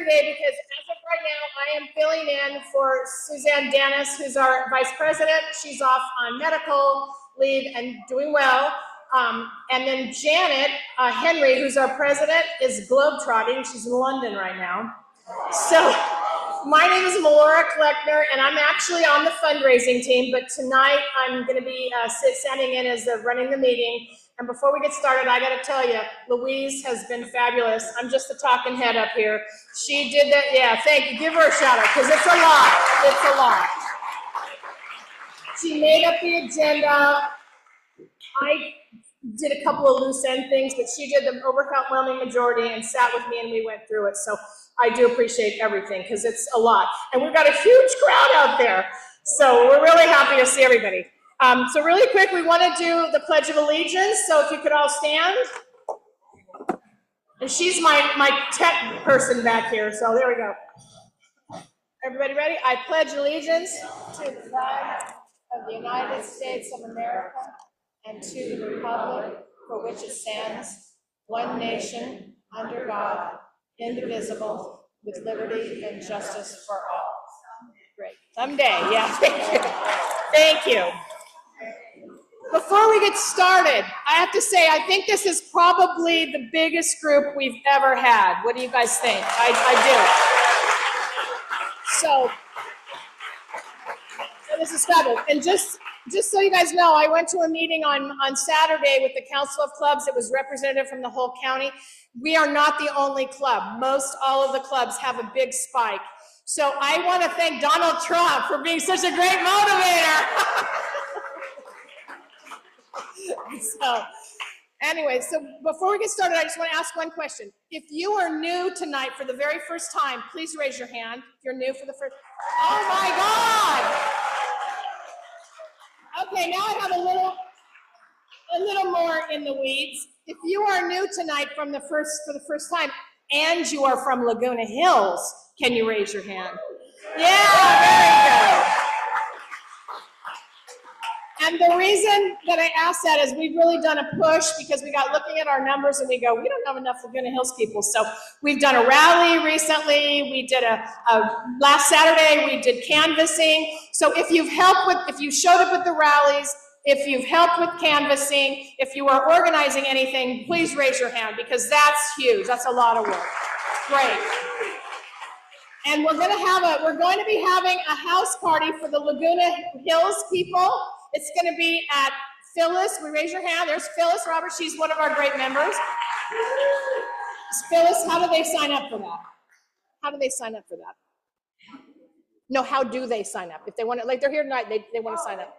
today because as of right now, I am filling in for Suzanne Dennis, who's our vice president. She's off on medical leave and doing well. And then Janet Henry, who's our president, is globetrotting. She's in London right now. So my name is Melora Kleckner, and I'm actually on the fundraising team, but tonight I'm going to be standing in as running the meeting. And before we get started, I got to tell you, Louise has been fabulous. I'm just the talking head up here. She did that. Yeah, thank you. Give her a shout out because it's a lot. It's a lot. She made up the agenda. I did a couple of loose end things, but she did the overwhelming majority and sat with me and we went through it. So I do appreciate everything because it's a lot. And we've got a huge crowd out there. So we're really happy to see everybody. So really quick, we want to do the Pledge of Allegiance. So if you could all stand. And she's my tech person back here. So there we go. Everybody ready? I pledge allegiance to the flag of the United States of America and to the republic for which it stands, one nation, under God, indivisible, with liberty and justice for all. Great. Someday, yeah. Thank you. Thank you. Before we get started, I have to say, I think this is probably the biggest group we've ever had. What do you guys think? I do. So this is fabulous. And just so you guys know, I went to a meeting on Saturday with the Council of Clubs. It was representative from the whole county. We are not the only club. Most all of the clubs have a big spike. So I want to thank Donald Trump for being such a great motivator. So anyway, so before we get started, I just want to ask one question. If you are new tonight for the very first time, please raise your hand. If you're new for the first, oh my God. Okay, now I have a little more in the weeds. If you are new tonight for the first time, and you are from Laguna Hills, can you raise your hand? Yeah, very good. And the reason that I asked that is we've really done a push because we got looking at our numbers and we go, we don't have enough Laguna Hills people. So we've done a rally recently. We did last Saturday, we did canvassing. So if you showed up at the rallies, if you've helped with canvassing, if you are organizing anything, please raise your hand because that's huge. That's a lot of work. Great. And we're going to be having a house party for the Laguna Hills people. It's going to be at Phyllis. We raise your hand. There's Phyllis Roberts. She's one of our great members. Phyllis, how do they sign up for that? How do they sign up for that? No, how do they sign up? If they want to, like they're here tonight, they want to sign up.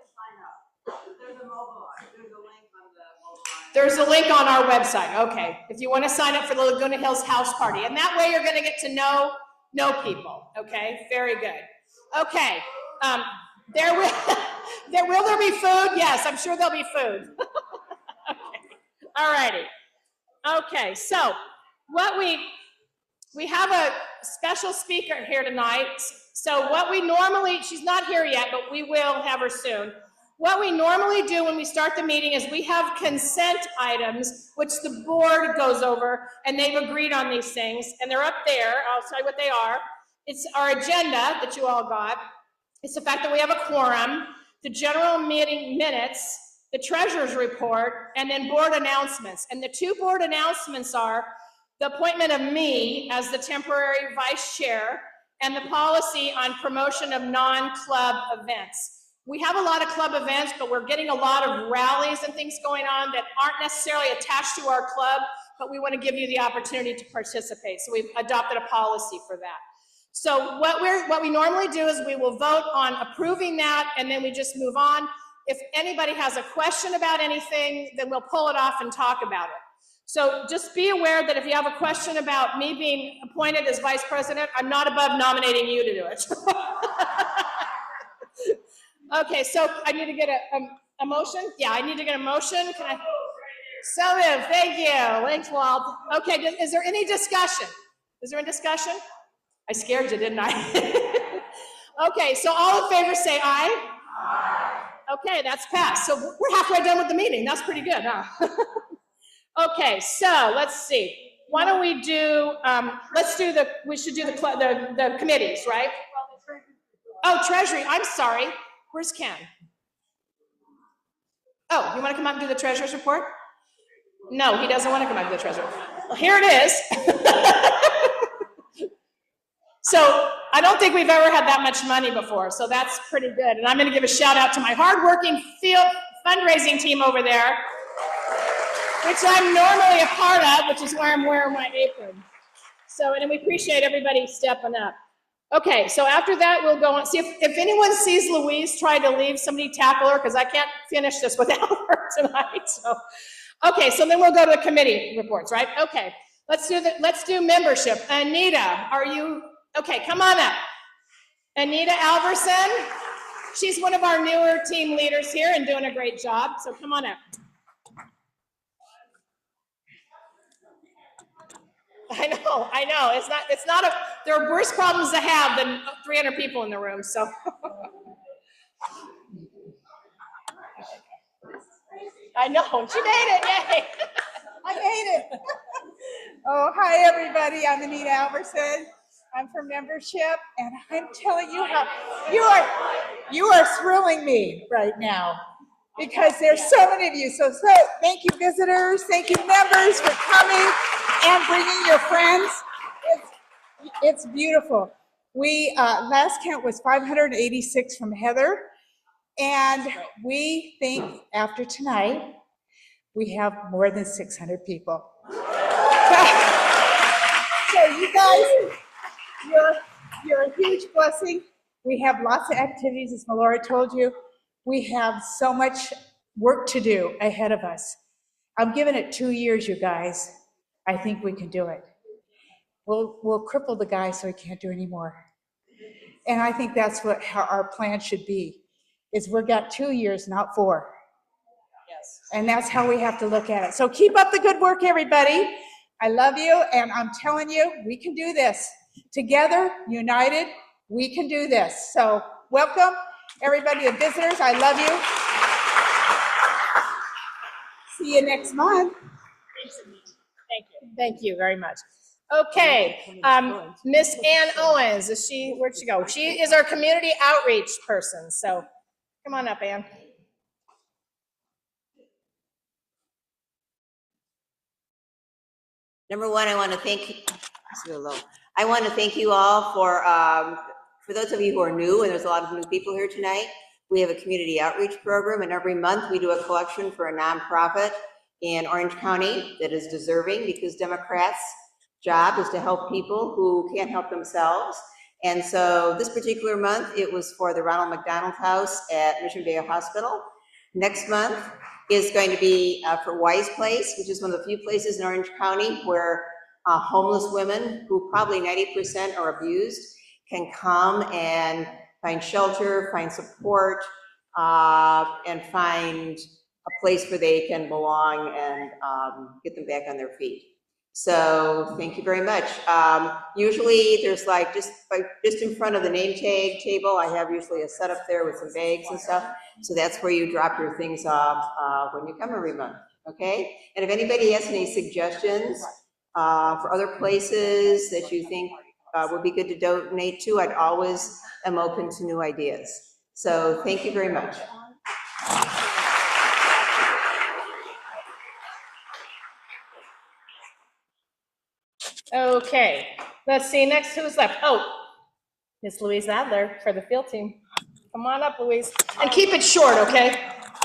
There's a mobile line. There's a link on the mobile line. There's a link on our website. Okay. If you want to sign up for the Laguna Hills house party. And that way you're going to get to know people. Okay. Very good. Okay. Will there be food? Yes, I'm sure there'll be food. Okay. All righty. Okay, so we have a special speaker here tonight. So what we normally, she's not here yet, but we will have her soon. What we normally do when we start the meeting is we have consent items, which the board goes over, and they've agreed on these things, and they're up there. I'll tell you what they are. It's our agenda that you all got. It's the fact that we have a quorum, the general meeting minutes, the treasurer's report, and then board announcements. And the two board announcements are the appointment of me as the temporary vice chair and the policy on promotion of non-club events. We have a lot of club events, but we're getting a lot of rallies and things going on that aren't necessarily attached to our club, but we want to give you the opportunity to participate. So we've adopted a policy for that. So what we normally do is we will vote on approving that, and then we just move on. If anybody has a question about anything, then we'll pull it off and talk about it. So just be aware that if you have a question about me being appointed as vice president, I'm not above nominating you to do it. Okay, so I need to get a motion? Yeah, I need to get a motion. Can I? So moved. Thank you. Thanks, Walt. Okay, is there any discussion? Is there any discussion? I scared you, didn't I? Okay, so all in favor say aye. Aye. Okay, that's passed. So we're halfway done with the meeting. That's pretty good, huh? Okay, so let's see. why don't we do, we should do the committees, right? Oh, Treasury, I'm sorry. Where's Ken? Oh, you want to come out and do the treasurer's report? No, he doesn't want to come out and do the treasurer. Well, here it is. So I don't think we've ever had that much money before, so that's pretty good. And I'm going to give a shout out to my hardworking field fundraising team over there, which I'm normally a part of, which is why I'm wearing my apron. So, and we appreciate everybody stepping up. Okay, so after that, we'll go on. See, if anyone sees Louise try to leave, somebody tackle her, because I can't finish this without her tonight. So, okay, so then we'll go to the committee reports, right? Okay, let's do membership. Anita, are you, okay, come on up. Anita Alverson, she's one of our newer team leaders here and doing a great job, so come on up. I know. It's not there are worse problems to have than 300 people in the room, so. I know, she made it, yay. I made it. Oh, hi, everybody. I'm Anita Alverson. I'm from membership, and I'm telling you how you are thrilling me right now because there's so many of you. So thank you, visitors. Thank you, members, for coming and bringing your friends. It's beautiful. We last count was 586 from Heather, and we think after tonight we have more than 600 people. So you guys, you're a huge blessing. We have lots of activities, as Melora told you. We have so much work to do ahead of us. I'm giving it 2 years, you guys. I think we can do it. We'll cripple the guy so he can't do any more. And I think that's how our plan should be, is we've got 2 years, not 4. Yes. And that's how we have to look at it. So keep up the good work, everybody. I love you, and I'm telling you, we can do this. Together, united, we can do this. So welcome, everybody, the visitors. I love you. See you next month. Thank you very much. Okay, Miss Ann Owens, where'd she go? She is our community outreach person, so come on up, Ann. Number one, I want to thank you all for those of you who are new, and there's a lot of new people here tonight. We have a community outreach program, and every month we do a collection for a nonprofit in Orange County that is deserving, because Democrats' job is to help people who can't help themselves. And so this particular month, it was for the Ronald McDonald House at Mission Bay Hospital. Next month is going to be for Wise Place, which is one of the few places in Orange County where homeless women, who probably 90% are abused, can come and find shelter, find support, and find a place where they can belong and get them back on their feet. So thank you very much. Usually there's like just in front of the name tag table, I have usually a setup there with some bags and stuff. So that's where you drop your things off when you come every month, okay? And if anybody has any suggestions for other places that you think would be good to donate to, I'd always am open to new ideas. So thank you very much. Okay, let's see, next who's left? Oh, Miss Louise Adler for the field team. Come on up, Louise. And keep it short, okay?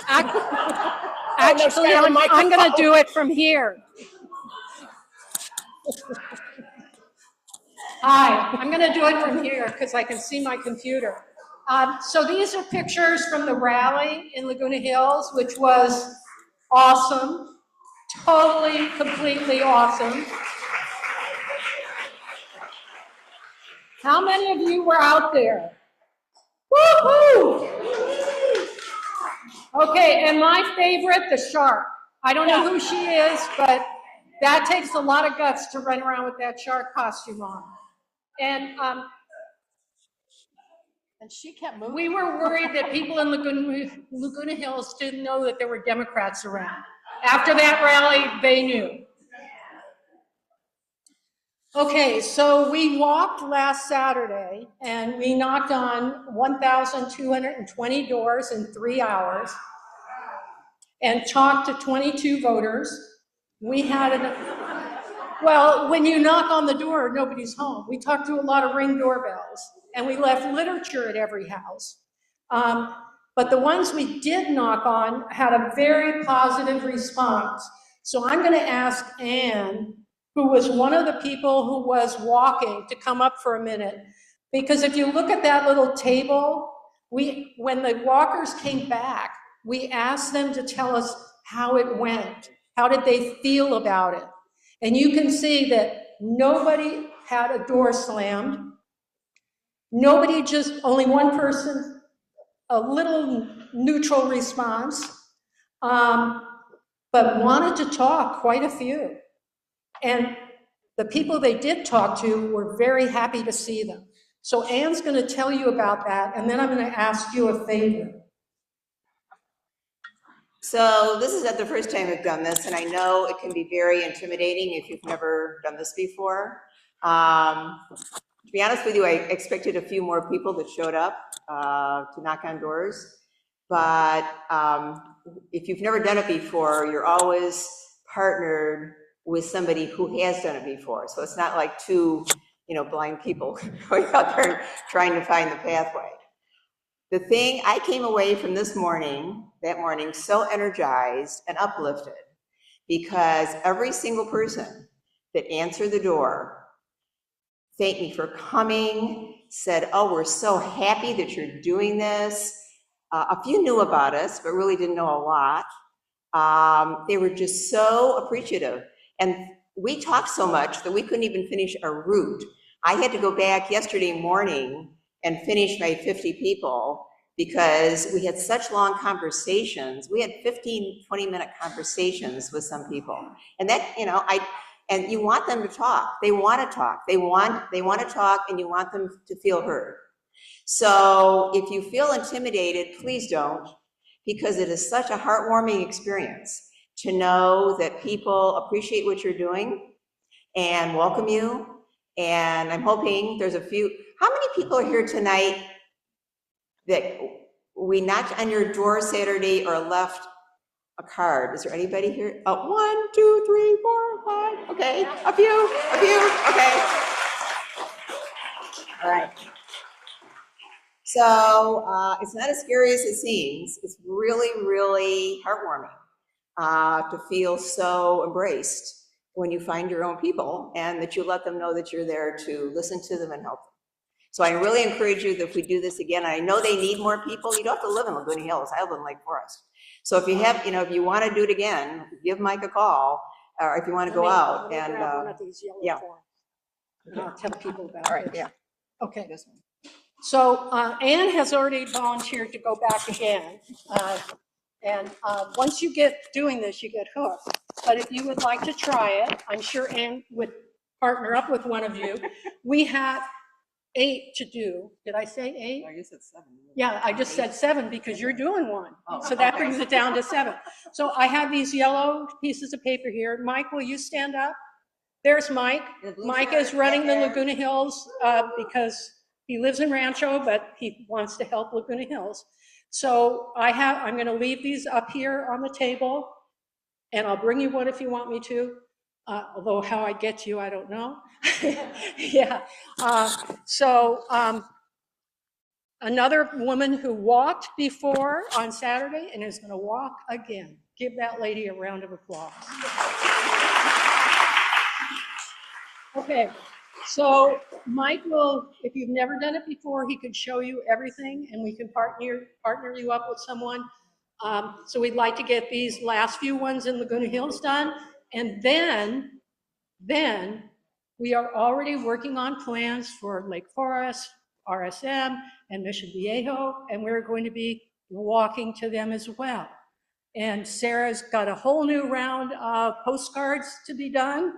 Actually, I'm going to do it from here. Hi, I'm going to do it from here because I can see my computer. So these are pictures from the rally in Laguna Hills, which was awesome, totally, completely awesome. How many of you were out there? Woo-hoo! Okay, and my favorite, the shark. I don't know who she is, but that takes a lot of guts to run around with that shark costume on. And she kept moving. we were worried that people in Laguna Hills didn't know that there were Democrats around. After that rally, they knew. Okay, so we walked last Saturday and we knocked on 1,220 doors in 3 hours and talked to 22 voters. We had well, when you knock on the door, nobody's home. We talked to a lot of Ring doorbells and we left literature at every house. But the ones we did knock on had a very positive response. So I'm going to ask Anne, who was one of the people who was walking, to come up for a minute. Because if you look at that little table, when the walkers came back, we asked them to tell us how it went. How did they feel about it? And you can see that nobody had a door slammed. Nobody, just only one person, a little neutral response, but wanted to talk, quite a few. And the people they did talk to were very happy to see them. So Anne's going to tell you about that, and then I'm going to ask you a favor. So this is not the first time we've done this, and I know it can be very intimidating if you've never done this before. To be honest with you, I expected a few more people that showed up to knock on doors. But if you've never done it before, you're always partnered with somebody who has done it before. So it's not like two, blind people going out there trying to find the pathway. The thing, I came away from that morning, so energized and uplifted, because every single person that answered the door thanked me for coming, said, oh, we're so happy that you're doing this. A few knew about us, but really didn't know a lot. They were just so appreciative. And we talked so much that we couldn't even finish our route. I had to go back yesterday morning and finish my 50 people because we had such long conversations. We had 15, 20-minute conversations with some people. And that, and you want them to talk. They want to talk. They want to talk, and you want them to feel heard. So if you feel intimidated, please don't, because it is such a heartwarming experience to know that people appreciate what you're doing and welcome you. And I'm hoping there's a few. How many people are here tonight that we knocked on your door Saturday or left a card? Is there anybody here? Oh, 1, 2, 3, 4, 5. Okay, a few. Okay. All right. So it's not as scary as it seems. It's really, really heartwarming to feel so embraced when you find your own people and that you let them know that you're there to listen to them and help them. So I really encourage you that if we do this again, I know they need more people. You don't have to live in Laguna Hills. I live in Lake Forest. So if you have, if you want to do it again, give Mike a call, or if you want to go out and grab one of these yellow forms, and I'll tell people about all right, this. yeah. Okay. This one. So Anne has already volunteered to go back again. And once you get doing this, you get hooked. But if you would like to try it, I'm sure Anne would partner up with one of you. We have 8 to do. Did I say 8? No, you said 7. Yeah, I just said 7 because you're doing one. Oh, So that okay. brings it down to 7. So I have these yellow pieces of paper here. Mike, will you stand up? There's Mike. Mike is running the Laguna Hills because he lives in Rancho, but he wants to help Laguna Hills. So I'm going to leave these up here on the table, and I'll bring you one if you want me to. Although how I get to you, I don't know. Yeah. Another woman who walked before on Saturday and is going to walk again. Give that lady a round of applause. Okay. So Mike will, if you've never done it before, he could show you everything, and we can partner you up with someone. So we'd like to get these last few ones in Laguna Hills done. And then we are already working on plans for Lake Forest, RSM, and Mission Viejo, and we're going to be walking to them as well. And Sarah's got a whole new round of postcards to be done,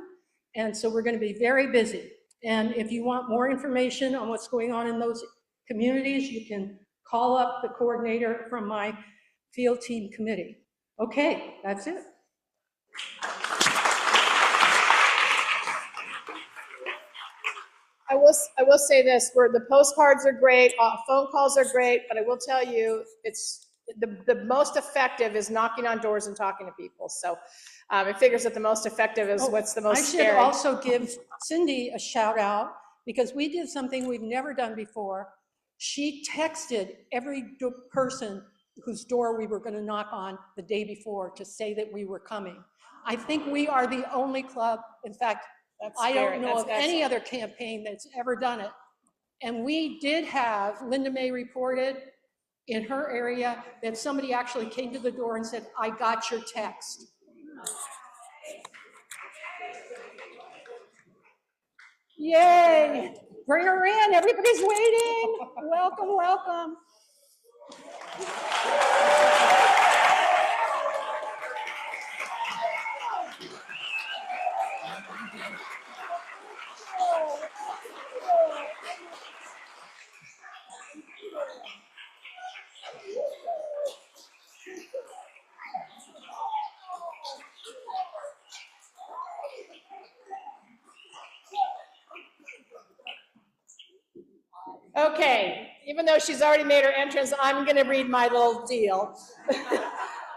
and so we're going to be very busy. And if you want more information on what's going on in those communities, you can call up the coordinator from my field team committee. Okay, that's it. I will say this, where the postcards are great, phone calls are great, but I will tell you, it's, the most effective is knocking on doors and talking to people. So it figures that the most effective is what's the most I should scary. also give Cindy a shout out because we did something we've never done before. She texted every person whose door we were going to knock on the day before to say that we were coming. I think we are the only club, in fact, That's I scary. don't know of That's any excellent. other campaign that's ever done it. And we did have, Linda May reported in her area that somebody actually came to the door and said, I got your text. Yay, bring her in, everybody's waiting. Welcome, welcome. Okay, even though she's already made her entrance, I'm going to read my little deal.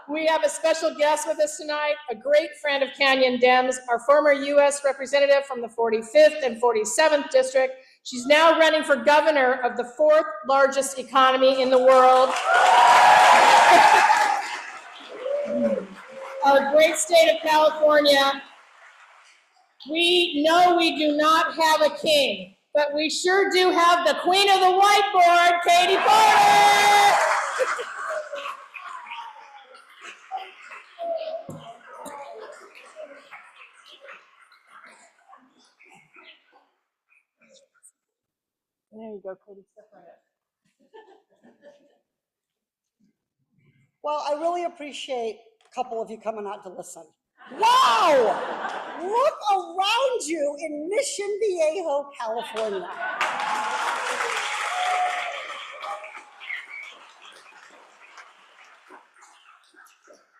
We have a special guest with us tonight, a great friend of Canyon Dems, our former U.S. representative from the 45th and 47th District. She's now running for governor of the 4th largest economy in the world. Our great state of California. We know we do not have a king, but we sure do have the queen of the whiteboard, Katie Porter. There you go, Katie. Step right up. Well, I really appreciate a couple of you coming out to listen. Wow! Look around you in Mission Viejo, California.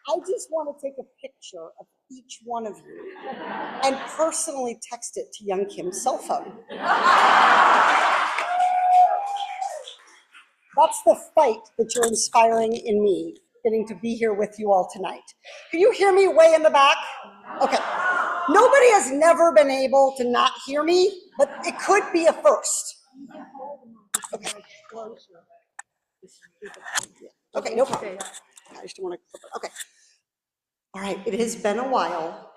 I just want to take a picture of each one of you and personally text it to young Kim's cell phone. That's the fight that you're inspiring in me, getting to be here with you all tonight. Can you hear me way in the back? Okay. Nobody has never been able to not hear me, but it could be a first. Okay. Okay, no problem. I just don't want to, okay. All right, it has been a while.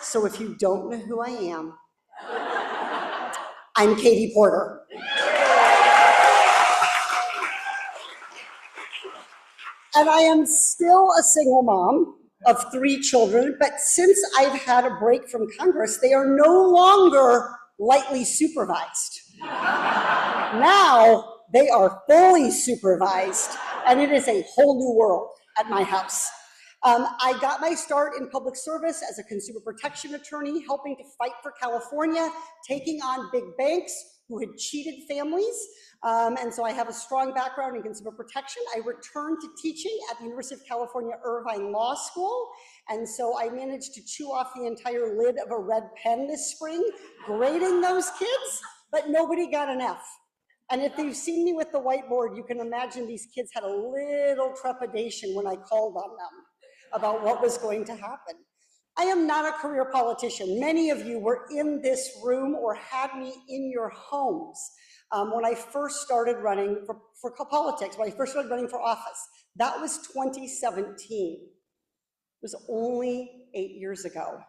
So if you don't know who I am, I'm Katie Porter. And I am still a single mom of 3 children, but since I've had a break from Congress, they are no longer lightly supervised. Now they are fully supervised, and it is a whole new world at my house. I got my start in public service as a consumer protection attorney, helping to fight for California, taking on big banks who had cheated families. And so I have a strong background in consumer protection. I returned to teaching at the University of California Irvine Law School. And so I managed to chew off the entire lid of a red pen this spring, grading those kids, but nobody got an F. And if you've seen me with the whiteboard, you can imagine these kids had a little trepidation when I called on them about what was going to happen. I am not a career politician. Many of you were in this room or had me in your homes when I first started running for politics, when I first started running for office. That was 2017. It was only 8 years ago.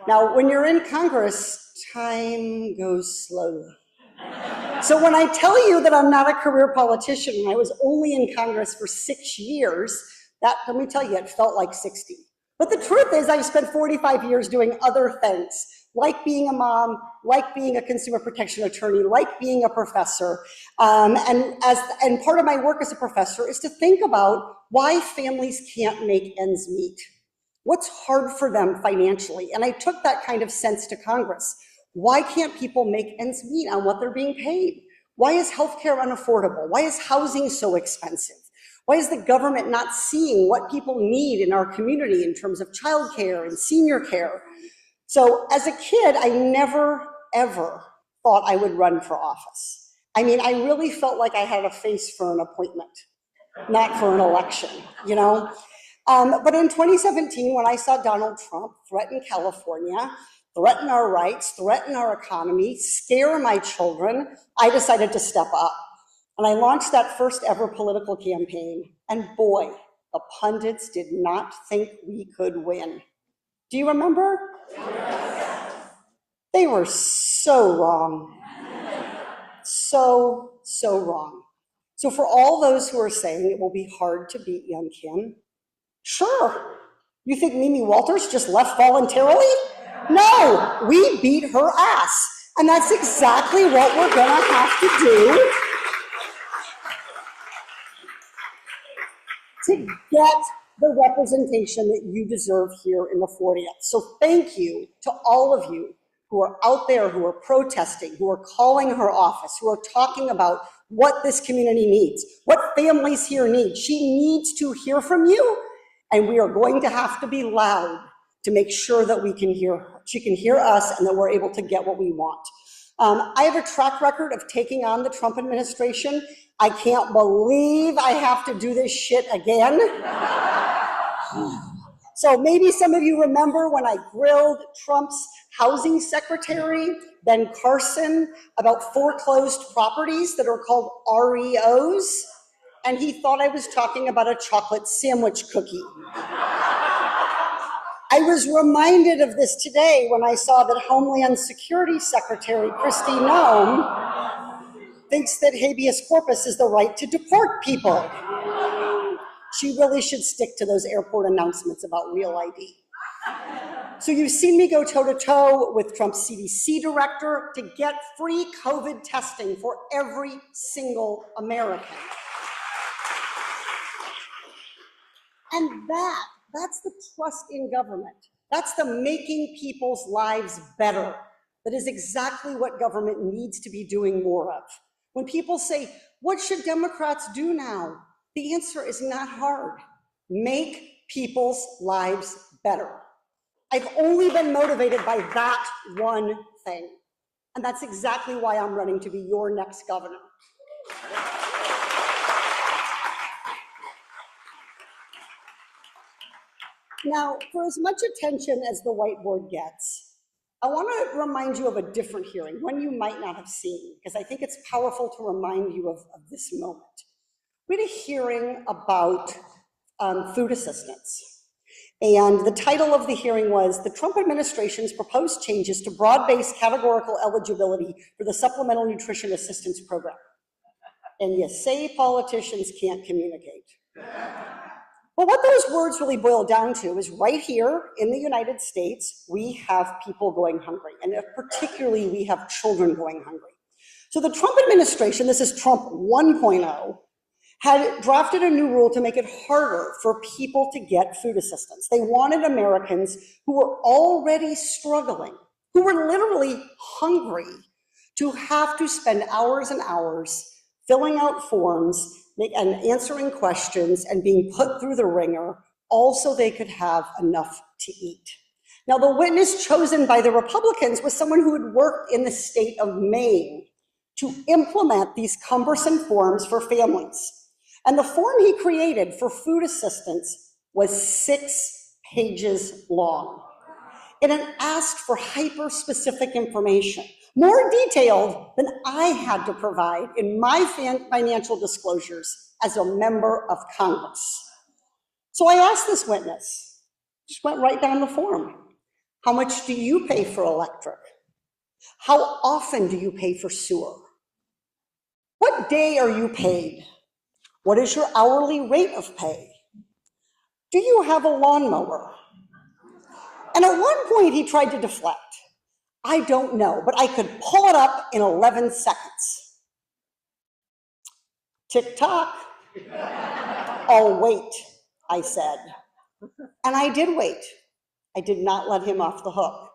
Now, when you're in Congress, time goes slowly. So when I tell you that I'm not a career politician and I was only in Congress for 6 years, that, let me tell you, it felt like 60. But the truth is I spent 45 years doing other things, like being a mom, like being a consumer protection attorney, like being a professor. And part of my work as a professor is to think about why families can't make ends meet. What's hard for them financially? And I took that kind of sense to Congress. Why can't people make ends meet on what they're being paid? Why is healthcare unaffordable? Why is housing so expensive? Why is the government not seeing what people need in our community in terms of childcare and senior care? So as a kid, I never, ever thought I would run for office. I mean, I really felt like I had a face for an appointment, not for an election, you know? But in 2017, when I saw Donald Trump threaten California, threaten our rights, threaten our economy, scare my children, I decided to step up. And I launched that first ever political campaign. And boy, the pundits did not think we could win. Do you remember? They were so wrong. So wrong. So for all those who are saying it will be hard to beat Young Kim, sure. You think Mimi Walters just left voluntarily? No, we beat her ass. And that's exactly what we're gonna have to do to get the representation that you deserve here in the 40th. So thank you to all of you who are out there, who are protesting, who are calling her office, who are talking about what this community needs, what families here need. She needs to hear from you, and we are going to have to be loud to make sure that we can hear her. She can hear us and that we're able to get what we want. I have a track record of taking on the Trump administration. I can't believe I have to do this shit again. So maybe some of you remember when I grilled Trump's housing secretary, Ben Carson, about foreclosed properties that are called REOs, and he thought I was talking about a chocolate sandwich cookie. I was reminded of this today when I saw that Homeland Security Secretary Kristi Noem thinks that habeas corpus is the right to deport people. She really should stick to those airport announcements about real ID. So you've seen me go toe-to-toe with Trump's CDC director to get free COVID testing for every single American. And that's the trust in government. That's the making people's lives better. That is exactly what government needs to be doing more of. When people say, what should Democrats do now? The answer is not hard. Make people's lives better. I've only been motivated by that one thing. And that's exactly why I'm running to be your next governor. Now, for as much attention as the whiteboard gets, I want to remind you of a different hearing, one you might not have seen, because I think it's powerful to remind you of this moment. We had a hearing about food assistance. And the title of the hearing was, the Trump administration's proposed changes to broad-based categorical eligibility for the Supplemental Nutrition Assistance Program. And you say politicians can't communicate. But what those words really boil down to is right here in the United States, we have people going hungry, and particularly we have children going hungry. So the Trump administration, this is Trump 1.0, had drafted a new rule to make it harder for people to get food assistance. They wanted Americans who were already struggling, who were literally hungry, to have to spend hours and hours filling out forms and answering questions and being put through the ringer, all so they could have enough to eat. Now, the witness chosen by the Republicans was someone who had worked in the state of Maine to implement these cumbersome forms for families. And the form he created for food assistance was 6 pages long. And it asked for hyper-specific information, more detailed than I had to provide in my financial disclosures as a member of Congress. So I asked this witness, just went right down the form. How much do you pay for electric? How often do you pay for sewer? What day are you paid? What is your hourly rate of pay? Do you have a lawnmower? And at one point he tried to deflect. I don't know, but I could pull it up in 11 seconds. Tick tock. I'll wait, I said. And I did wait. I did not let him off the hook.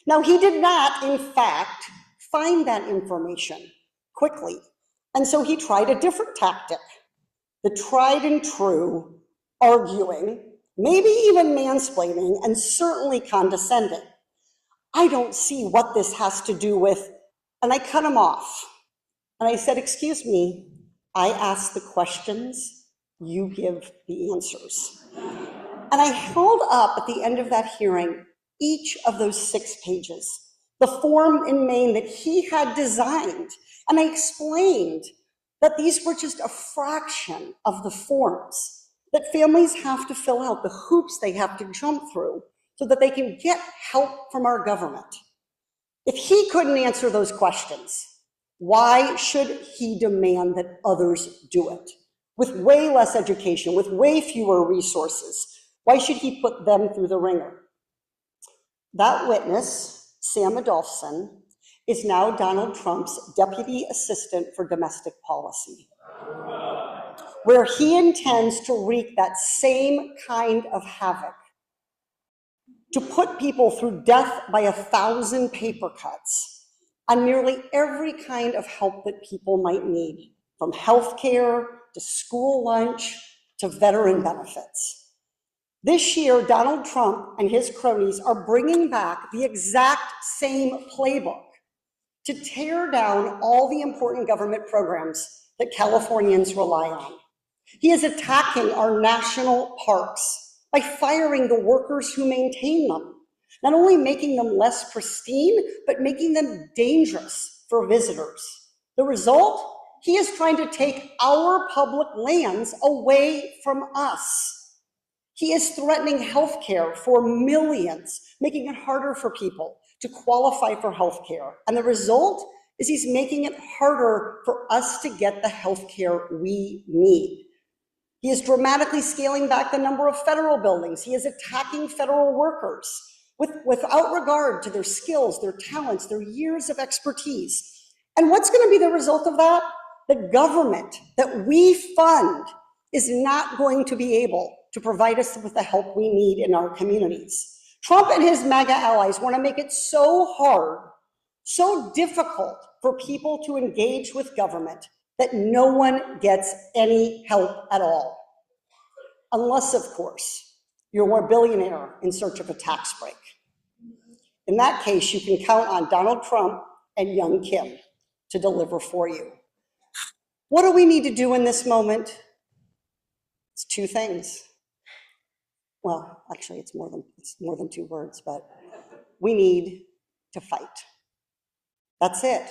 Now, he did not, in fact, find that information quickly. And so he tried a different tactic. The tried and true arguing, maybe even mansplaining, and certainly condescending. I don't see what this has to do with And I cut him off. And I said, excuse me, I ask the questions, you give the answers. And I held up at the end of that hearing each of those 6 pages, the form in Maine that he had designed. And I explained that these were just a fraction of the forms that families have to fill out, the hoops they have to jump through so that they can get help from our government. If he couldn't answer those questions, why should he demand that others do it? With way less education, with way fewer resources, why should he put them through the ringer? That witness, Sam Adolphson, is now Donald Trump's Deputy Assistant for Domestic Policy, where he intends to wreak that same kind of havoc, to put people through death by 1,000 paper cuts on nearly every kind of help that people might need, from healthcare to school lunch to veteran benefits. This year, Donald Trump and his cronies are bringing back the exact same playbook to tear down all the important government programs that Californians rely on. He is attacking our national parks by firing the workers who maintain them, not only making them less pristine, but making them dangerous for visitors. The result? He is trying to take our public lands away from us. He is threatening health care for millions, making it harder for people to qualify for health care. And the result is he's making it harder for us to get the health care we need. He is dramatically scaling back the number of federal buildings. He is attacking federal workers without regard to their skills, their talents, their years of expertise. And what's going to be the result of that? The government that we fund is not going to be able to provide us with the help we need in our communities. Trump and his MAGA allies want to make it so hard, so difficult for people to engage with government that no one gets any help at all. Unless, of course, you're a billionaire in search of a tax break. In that case, you can count on Donald Trump and young Kim to deliver for you. What do we need to do in this moment? It's 2 things. Well, actually, it's more than 2 words, but we need to fight. That's it.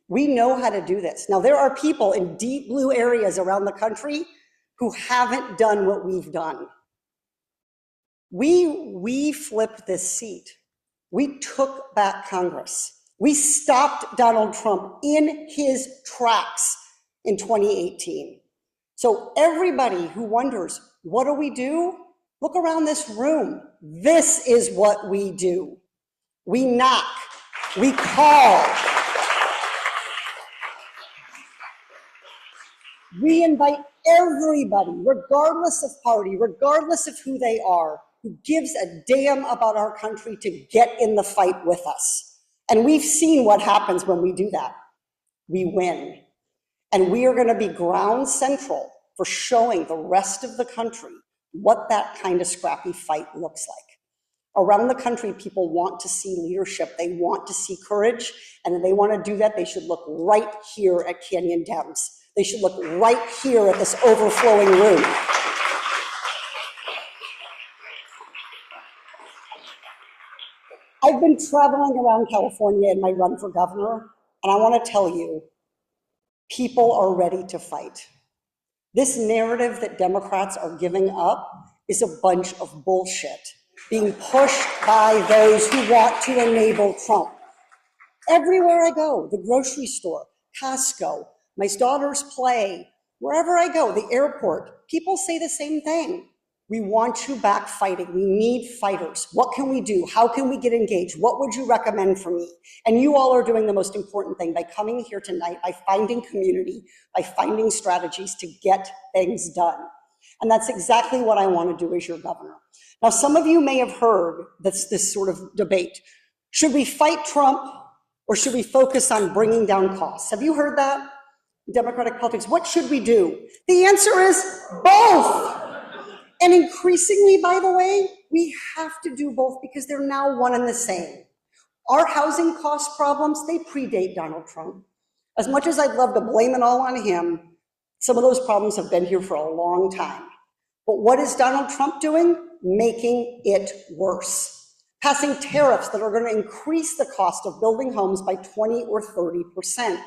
We know how to do this. Now, there are people in deep blue areas around the country who haven't done what we've done. We flipped this seat. We took back Congress. We stopped Donald Trump in his tracks in 2018. So everybody who wonders, what do? Look around this room. This is what we do. We knock, we call. We invite everybody, regardless of party, regardless of who they are, who gives a damn about our country, to get in the fight with us. And we've seen what happens when we do that. We win. And we are going to be ground central for showing the rest of the country what that kind of scrappy fight looks like. Around the country, people want to see leadership. They want to see courage. And if they want to do that, they should look right here at Canyon Dems. They should look right here at this overflowing room. I've been traveling around California in my run for governor, and I want to tell you, people are ready to fight. This narrative that Democrats are giving up is a bunch of bullshit being pushed by those who want to enable Trump. Everywhere I go, the grocery store, Costco, my daughter's play, wherever I go, the airport, people say the same thing. We want you back fighting. We need fighters. What can we do? How can we get engaged? What would you recommend for me? And you all are doing the most important thing by coming here tonight, by finding community, by finding strategies to get things done. And that's exactly what I want to do as your governor. Now, some of you may have heard this sort of debate. Should we fight Trump or should we focus on bringing down costs? Have you heard that? Democratic politics, what should we do? The answer is both. And increasingly, by the way, we have to do both because they're now one and the same. Our housing cost problems, they predate Donald Trump. As much as I'd love to blame it all on him, some of those problems have been here for a long time. But what is Donald Trump doing? Making it worse. Passing tariffs that are going to increase the cost of building homes by 20 or 30%.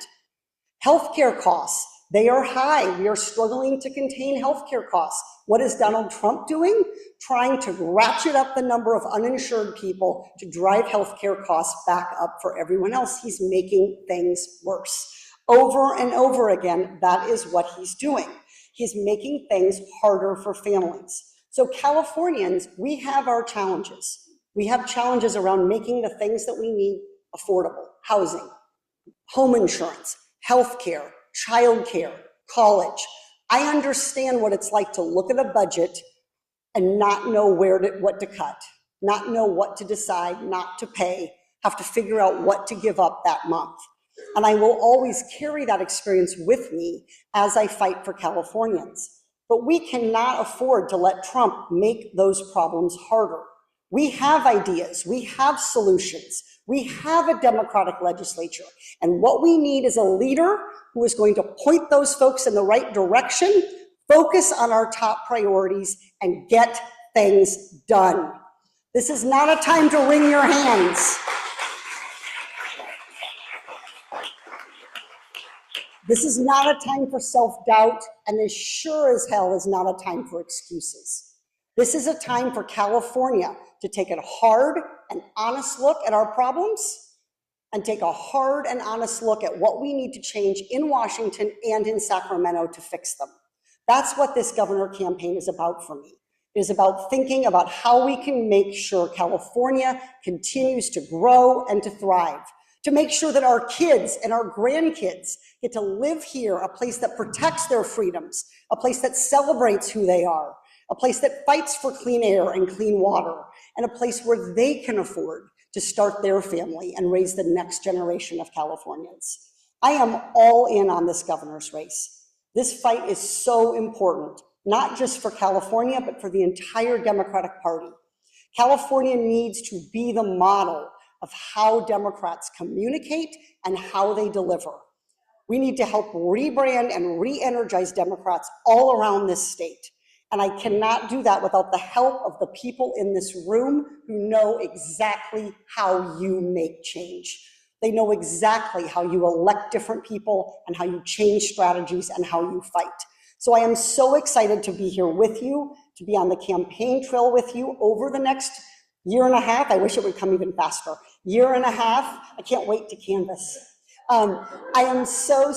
Healthcare costs, they are high. We are struggling to contain healthcare costs. What is Donald Trump doing? Trying to ratchet up the number of uninsured people to drive healthcare costs back up for everyone else. He's making things worse. Over and over again, that is what he's doing. He's making things harder for families. So Californians, we have our challenges. We have challenges around making the things that we need affordable: housing, home insurance, healthcare, childcare, college. I understand what it's like to look at a budget and not know what to cut, not know what to decide, not to pay, have to figure out what to give up that month. And I will always carry that experience with me as I fight for Californians. But we cannot afford to let Trump make those problems harder. We have ideas, we have solutions, we have a Democratic legislature. And what we need is a leader who is going to point those folks in the right direction, focus on our top priorities, and get things done. This is not a time to wring your hands. This is not a time for self-doubt, and as sure as hell is not a time for excuses. This is a time for California to take a hard and honest look at our problems and take a hard and honest look at what we need to change in Washington and in Sacramento to fix them. That's what this governor campaign is about for me. It is about thinking about how we can make sure California continues to grow and to thrive, to make sure that our kids and our grandkids get to live here, a place that protects their freedoms, a place that celebrates who they are, a place that fights for clean air and clean water, and a place where they can afford to start their family and raise the next generation of Californians. I am all in on this governor's race. This fight is so important, not just for California, but for the entire Democratic Party. California needs to be the model of how Democrats communicate and how they deliver. We need to help rebrand and re-energize Democrats all around this state. And I cannot do that without the help of the people in this room who know exactly how you make change. They know exactly how you elect different people and how you change strategies and how you fight. So I am so excited to be here with you, to be on the campaign trail with you over the next year and a half. I wish it would come even faster. Year and a half. I can't wait to canvass. I am so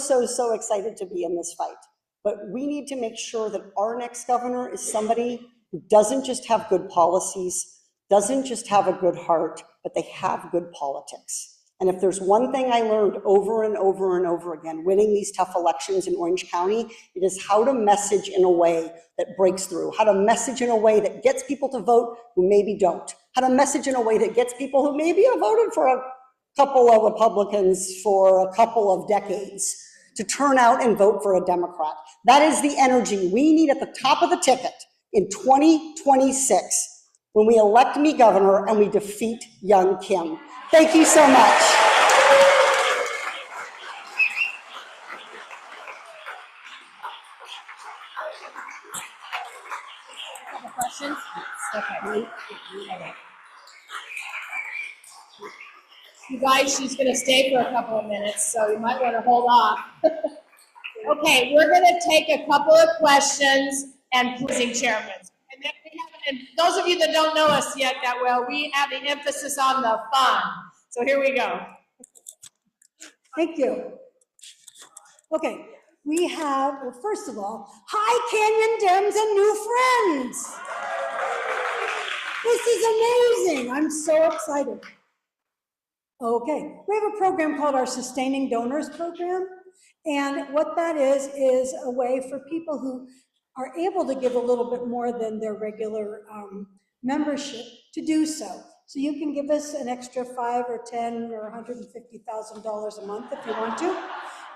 excited to be in this fight. But we need to make sure that our next governor is somebody who doesn't just have good policies, doesn't just have a good heart, but they have good politics. And if there's one thing I learned over and over and over again, winning these tough elections in Orange County, it is how to message in a way that breaks through, how to message in a way that gets people to vote who maybe don't, how to message in a way that gets people who maybe have voted for a couple of Republicans for a couple of decades to turn out and vote for a Democrat. That is the energy we need at the top of the ticket in 2026 when we elect me governor and we defeat Young Kim. Thank you so much. Questions? Okay. You guys, she's going to stay for a couple of minutes, so you might want to hold off. Okay, we're going to take a couple of questions and closing chairmen. And then we have, and those of you that don't know us yet that well, we have the emphasis on the fun. So here we go. Thank you. Okay, we have, well, first of all, hi Canyon Dems and new friends. This is amazing. I'm so excited. Okay, we have a program called our Sustaining Donors Program. And what that is a way for people who are able to give a little bit more than their regular membership to do so. So you can give us an extra $5 or $10 or $150,000 a month if you want to.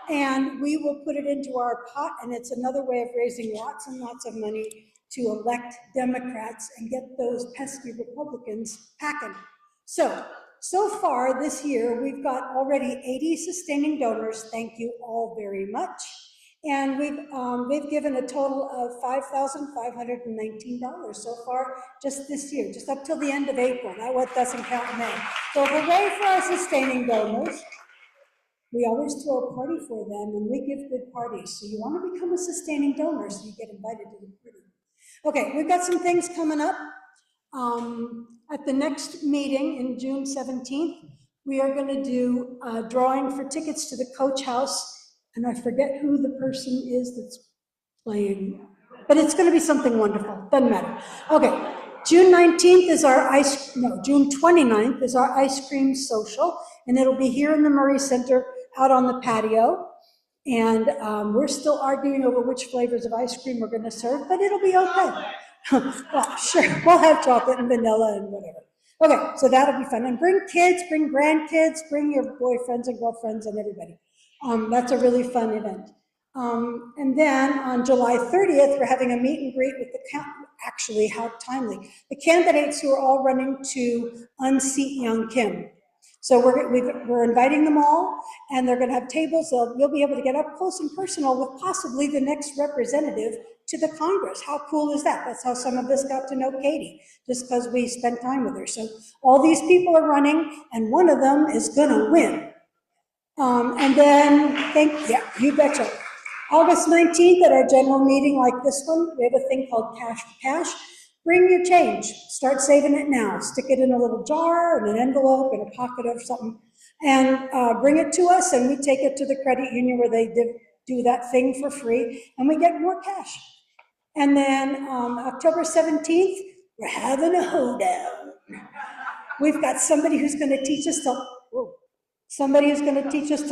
And we will put it into our pot, and it's another way of raising lots and lots of money to elect Democrats and get those pesky Republicans packing. So So far this year, we've got already 80 sustaining donors. Thank you all very much. And they've given a total of $5,519 so far just this year, just up till the end of April. That what doesn't count May. So hooray for our sustaining donors. We always throw a party for them, and we give good parties. So you want to become a sustaining donor so you get invited to the party. Okay, we've got some things coming up. At the next meeting in June 17th, we are going to do a drawing for tickets to the Coach House. And I forget who the person is that's playing, but it's going to be something wonderful. Doesn't matter. Okay, June 19th is June 29th is our ice cream social, and it'll be here in the Murray Center out on the patio. And we're still arguing over which flavors of ice cream we're going to serve, but it'll be okay. Well, sure, we'll have chocolate and vanilla and whatever. Okay, so that'll be fun. And bring kids, bring grandkids, bring your boyfriends and girlfriends and everybody. That's a really fun event. And then on July 30th, we're having a meet and greet with actually, how timely, the candidates who are all running to unseat Young Kim. So we're inviting them all, and they're going to have tables. You'll be able to get up close and personal with possibly the next representative to the Congress. How cool is that? That's how some of us got to know Katie, just because we spent time with her. So all these people are running, and one of them is going to win. And then, you betcha. August 19th at our general meeting like this one, we have a thing called Cash for Cash. Bring your change. Start saving it now. Stick it in a little jar, in an envelope, in a pocket or something, and bring it to us, and we take it to the credit union where they do that thing for free, and we get more cash. And then October 17th, we're having a hoedown. We've got somebody who's going to teach us to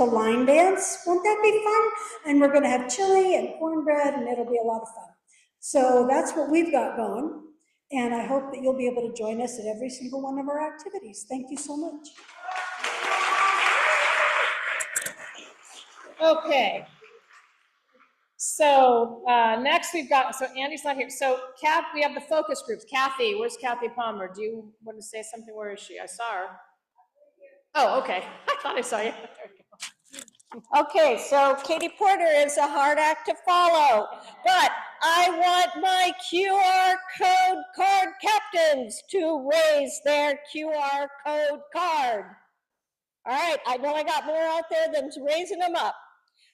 line dance. Won't that be fun? And we're going to have chili and cornbread, and it'll be a lot of fun. So that's what we've got going. And I hope that you'll be able to join us at every single one of our activities. Thank you so much. Okay. So next we've got, so Andy's not here. So we have the focus groups. Kathy, where's Kathy Palmer? Do you want to say something? Where is she? I saw her. Oh, okay. I thought I saw you. Okay, so Katie Porter is a hard act to follow, but I want my QR code card captains to raise their QR code card. All right, I know I got more out there than raising them up.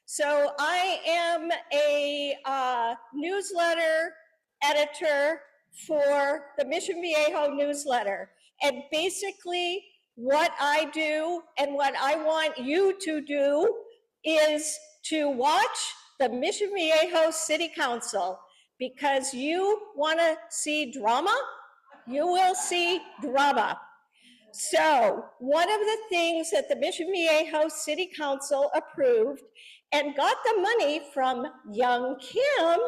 So I am a newsletter editor for the Mission Viejo newsletter. And basically what I do and what I want you to do is to watch the Mission Viejo City Council, because you want to see drama, you will see drama. So one of the things that the Mission Viejo City Council approved and got the money from Young Kim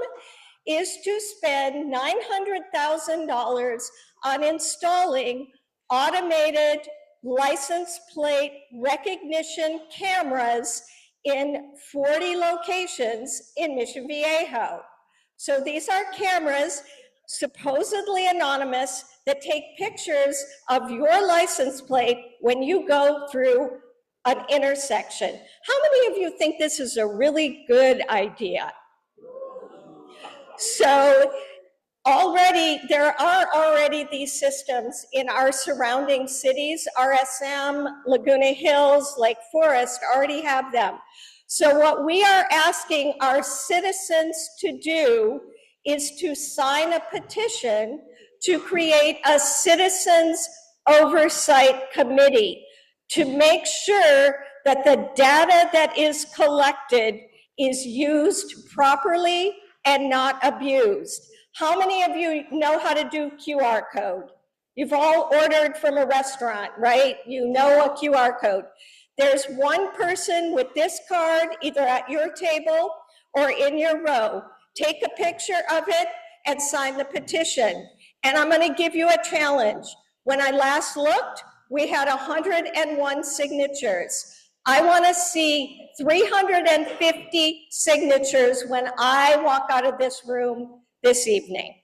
is to spend $900,000 on installing automated license plate recognition cameras in 40 locations in Mission Viejo. So these are cameras, supposedly anonymous, that take pictures of your license plate when you go through an intersection. How many of you think this is a really good idea? So there are already these systems in our surrounding cities. RSM, Laguna Hills, Lake Forest already have them. So what we are asking our citizens to do is to sign a petition to create a citizens oversight committee to make sure that the data that is collected is used properly and not abused. How many of you know how to do QR code? You've all ordered from a restaurant, right? You know a QR code. There's one person with this card, either at your table or in your row. Take a picture of it and sign the petition. And I'm going to give you a challenge. When I last looked, we had 101 signatures. I want to see 350 signatures when I walk out of this room this evening.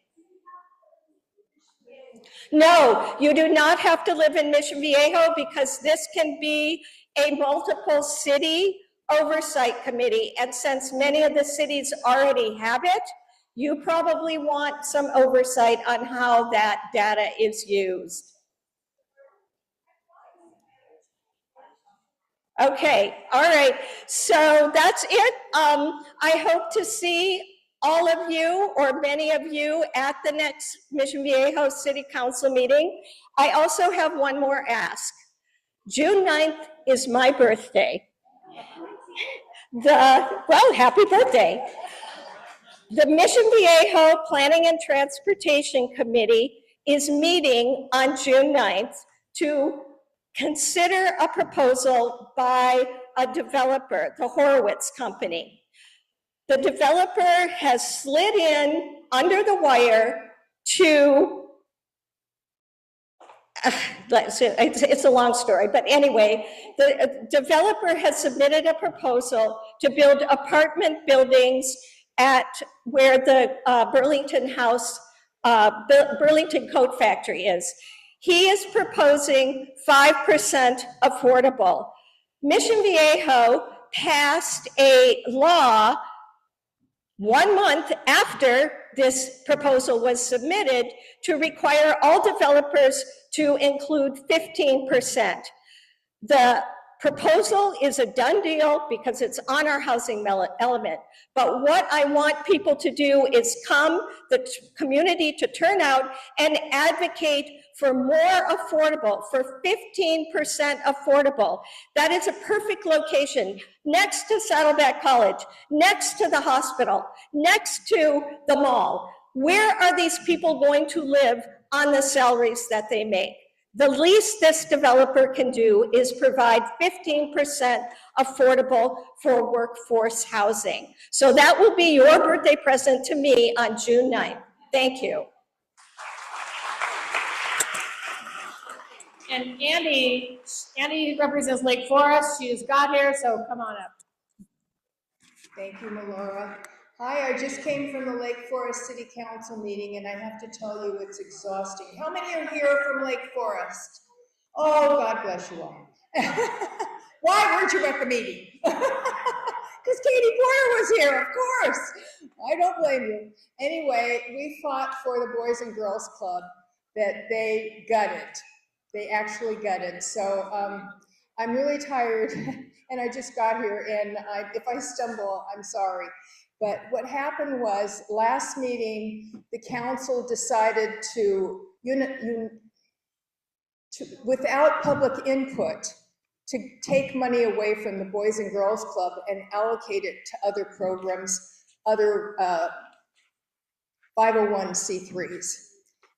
No, you do not have to live in Mission Viejo because this can be a multiple city oversight committee. And since many of the cities already have it, you probably want some oversight on how that data is used. Okay, all right, so that's it. I hope to see all of you or many of you at the next Mission Viejo City Council meeting. I also have one more ask. June 9th is my birthday. Well, happy birthday. The Mission Viejo Planning and Transportation Committee is meeting on June 9th to consider a proposal by a developer, the Horowitz Company. The developer has slid in under the wire to, it's a long story, but anyway, the developer has submitted a proposal to build apartment buildings at where the Burlington Coat Factory is. He is proposing 5% affordable. Mission Viejo passed a law 1 month after this proposal was submitted to require all developers to include 15%. The proposal is a done deal because it's on our housing element. But what I want people to do is the community to turn out and advocate for more affordable, for 15% affordable. That is a perfect location, next to Saddleback College, next to the hospital, next to the mall. Where are these people going to live on the salaries that they make? The least this developer can do is provide 15% affordable for workforce housing. So that will be your birthday present to me on June 9th. Thank you. And Andy represents Lake Forest. She just got here, so come on up. Thank you, Melora. Hi, I just came from the Lake Forest City Council meeting, and I have to tell you it's exhausting. How many are here from Lake Forest? Oh, God bless you all. Why weren't you at the meeting? Because Katie Porter was here, of course. I don't blame you. Anyway, we fought for the Boys and Girls Club that they gutted. They actually gutted. So I'm really tired, and I just got here, and if I stumble, I'm sorry. But what happened was, last meeting, the council decided to, without public input, to take money away from the Boys and Girls Club and allocate it to other programs, other 501c3s.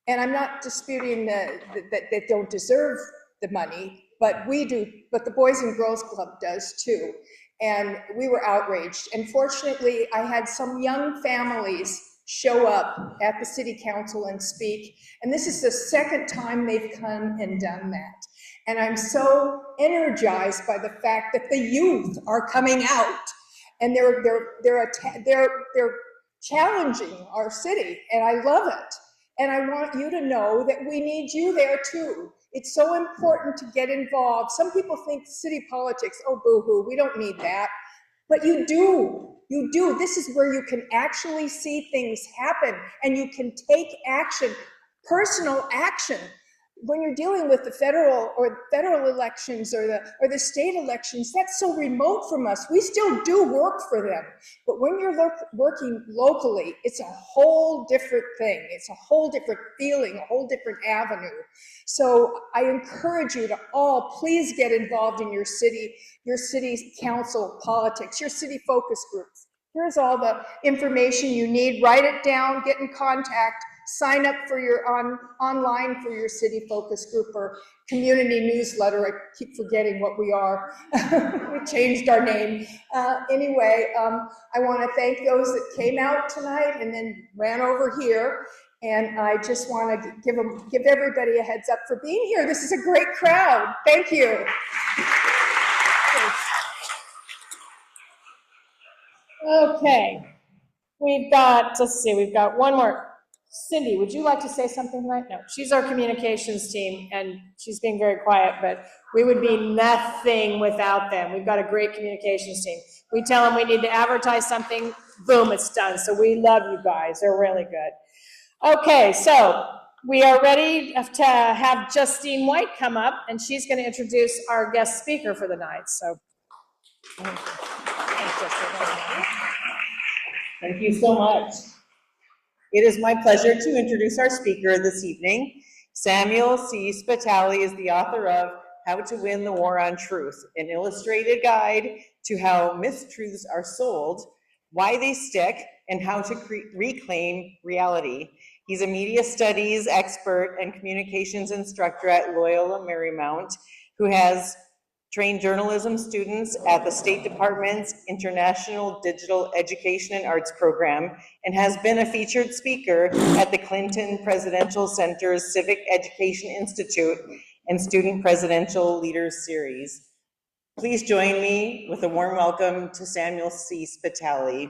And I'm not disputing that they don't deserve the money, but we do, but the Boys and Girls Club does too. And we were outraged. And fortunately, I had some young families show up at the city council and speak. And this is the second time they've come and done that. And I'm so energized by the fact that the youth are coming out, and they're challenging our city, and I love it. And I want you to know that we need you there too. It's so important to get involved. Some people think city politics, oh, boo-hoo, we don't need that. But you do. You do. This is where you can actually see things happen, and you can take action, personal action. When you're dealing with the federal elections or the state elections, that's so remote from us. We still do work for them. But when you're working locally, it's a whole different thing. It's a whole different feeling, a whole different avenue. So I encourage you to all please get involved in your city council politics, your city focus groups. Here's all the information you need. Write it down, get in contact. Sign up for your online for your city focus group or community newsletter. I keep forgetting what we are. We changed our name. Anyway, I want to thank those that came out tonight and then ran over here. And I just want to give everybody a heads up for being here. This is a great crowd. Thank you. Okay. We've got one more. Cindy, would you like to say something tonight? No, she's our communications team, and she's being very quiet, but we would be nothing without them. We've got a great communications team. We tell them we need to advertise something, boom, it's done. So we love you guys. They're really good. Okay, so we are ready to have Justine White come up, and she's going to introduce our guest speaker for the night. So, thank you so much. It is my pleasure to introduce our speaker this evening. Samuel C. Spitali is the author of How to Win the War on Truth, an illustrated guide to how mistruths are sold, why they stick, and how to reclaim reality. He's a media studies expert and communications instructor at Loyola Marymount, who has trained journalism students at the State Department's International Digital Education and Arts Program, and has been a featured speaker at the Clinton Presidential Center's Civic Education Institute and Student Presidential Leaders Series. Please join me with a warm welcome to Samuel C. Spitali.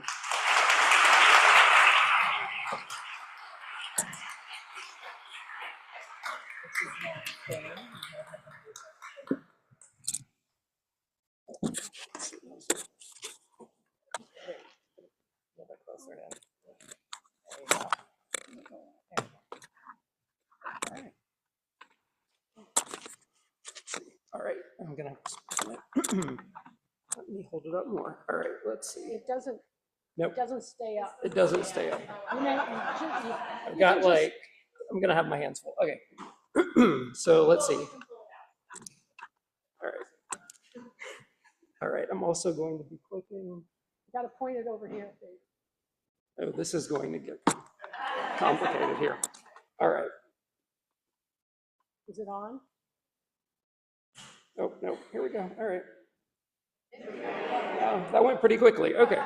All right, I'm gonna, let me hold it up more. All right, let's see. It doesn't, Nope, it doesn't stay up. it doesn't stay up. You know, I've got like, I'm gonna have my hands full. Okay, so let's see. All right. All right, I'm also going to be clicking. got to point it over here. Oh, this is going to get complicated here. All right. Is it on? Oh, no, here we go. All right. Oh, that went pretty quickly. Okay.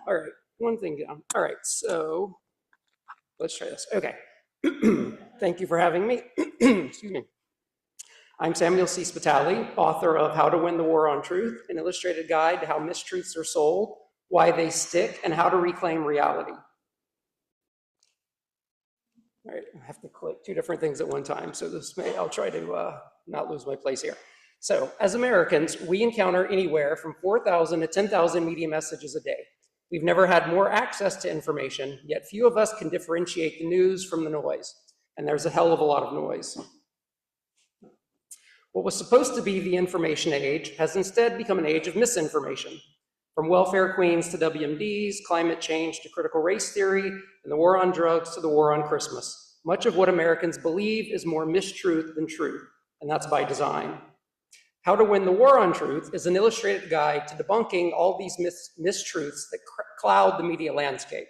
All right, one thing down. All right, so let's try this. Okay. Thank you for having me. Excuse me. I'm Samuel C. Spitali, author of How to Win the War on Truth, an illustrated guide to how mistruths are sold, why they stick, and how to reclaim reality. All right, I have to click two different things at one time, so I'll try to not lose my place here. So, as Americans, we encounter anywhere from 4,000 to 10,000 media messages a day. We've never had more access to information, yet few of us can differentiate the news from the noise, and there's a hell of a lot of noise. What was supposed to be the information age has instead become an age of misinformation. From welfare queens to WMDs, climate change to critical race theory, and the war on drugs to the war on Christmas. Much of what Americans believe is more mistruth than truth, and that's by design. How to Win the War on Truth is an illustrated guide to debunking all these mistruths that cloud the media landscape.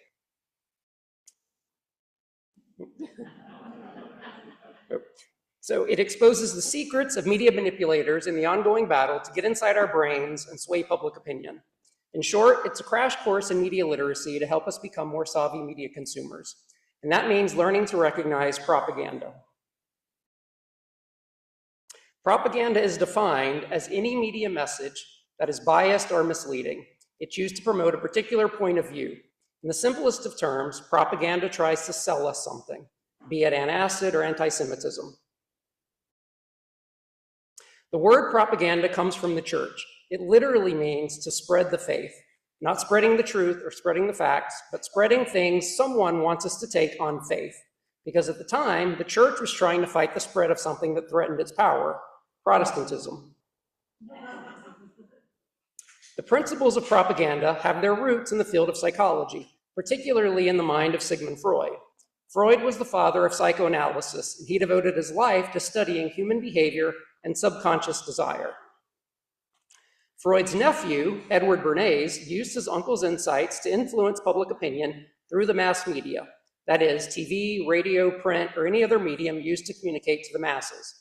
So it exposes the secrets of media manipulators in the ongoing battle to get inside our brains and sway public opinion. In short, it's a crash course in media literacy to help us become more savvy media consumers. And that means learning to recognize propaganda. Propaganda is defined as any media message that is biased or misleading. It's used to promote a particular point of view. In the simplest of terms, propaganda tries to sell us something, be it antacid or anti-Semitism. The word propaganda comes from the church. It literally means to spread the faith, not spreading the truth or spreading the facts, but spreading things someone wants us to take on faith. Because at the time, the church was trying to fight the spread of something that threatened its power, Protestantism. The principles of propaganda have their roots in the field of psychology, particularly in the mind of Sigmund Freud. Freud was the father of psychoanalysis, and he devoted his life to studying human behavior and subconscious desire. Freud's nephew, Edward Bernays, used his uncle's insights to influence public opinion through the mass media, that is, TV, radio, print, or any other medium used to communicate to the masses.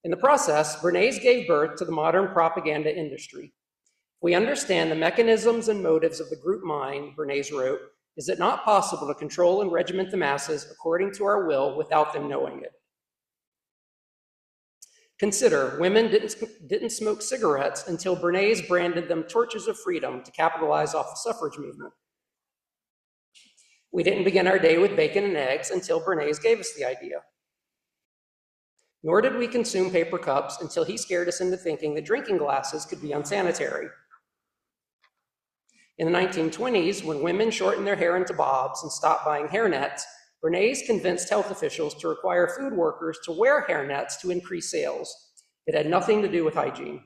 In the process, Bernays gave birth to the modern propaganda industry. We understand the mechanisms and motives of the group mind, Bernays wrote, is it not possible to control and regiment the masses according to our will without them knowing it? Consider, women didn't smoke cigarettes until Bernays branded them torches of freedom to capitalize off the suffrage movement. We didn't begin our day with bacon and eggs until Bernays gave us the idea. Nor did we consume paper cups until he scared us into thinking that drinking glasses could be unsanitary. In the 1920s, when women shortened their hair into bobs and stopped buying hairnets, Bernays convinced health officials to require food workers to wear hairnets to increase sales. It had nothing to do with hygiene.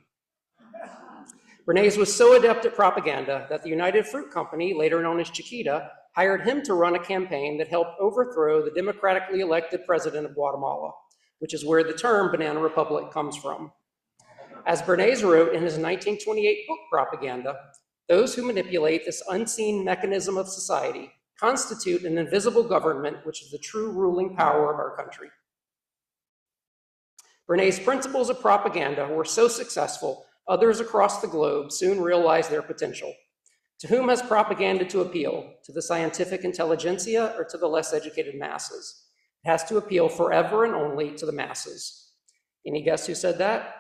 Bernays was so adept at propaganda that the United Fruit Company, later known as Chiquita, hired him to run a campaign that helped overthrow the democratically elected president of Guatemala, which is where the term Banana Republic comes from. As Bernays wrote in his 1928 book, Propaganda, those who manipulate this unseen mechanism of society constitute an invisible government, which is the true ruling power of our country. Bernays' principles of propaganda were so successful, others across the globe soon realized their potential. To whom has propaganda to appeal? To the scientific intelligentsia or to the less educated masses? It has to appeal forever and only to the masses. Any guess who said that?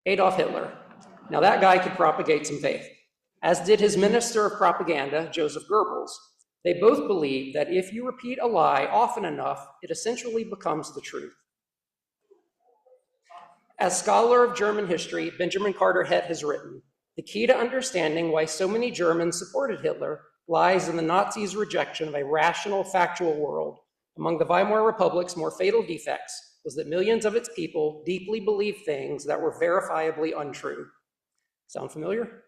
Adolf Hitler. Now that guy could propagate some faith, as did his minister of propaganda, Joseph Goebbels. They both believed that if you repeat a lie often enough, it essentially becomes the truth. As scholar of German history, Benjamin Carter Het has written, the key to understanding why so many Germans supported Hitler lies in the Nazis' rejection of a rational, factual world. Among the Weimar Republic's more fatal defects was that millions of its people deeply believed things that were verifiably untrue. Sound familiar?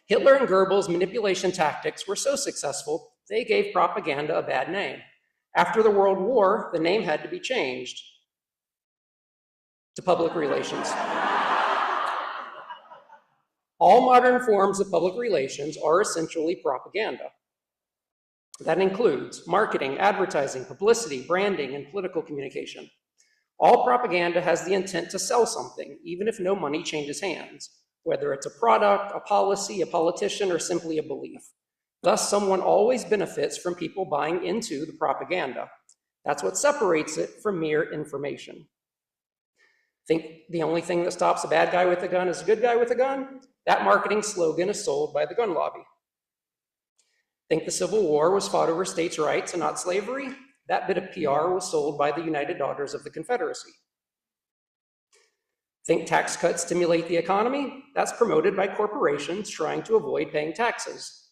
Hitler and Goebbels' manipulation tactics were so successful, they gave propaganda a bad name. After the World War, the name had to be changed to public relations. All modern forms of public relations are essentially propaganda. That includes marketing, advertising, publicity, branding, and political communication. All propaganda has the intent to sell something, even if no money changes hands, whether it's a product, a policy, a politician, or simply a belief. Thus, someone always benefits from people buying into the propaganda. That's what separates it from mere information. Think the only thing that stops a bad guy with a gun is a good guy with a gun? That marketing slogan is sold by the gun lobby. Think the Civil War was fought over states' rights and not slavery? That bit of PR was sold by the United Daughters of the Confederacy. Think tax cuts stimulate the economy? That's promoted by corporations trying to avoid paying taxes.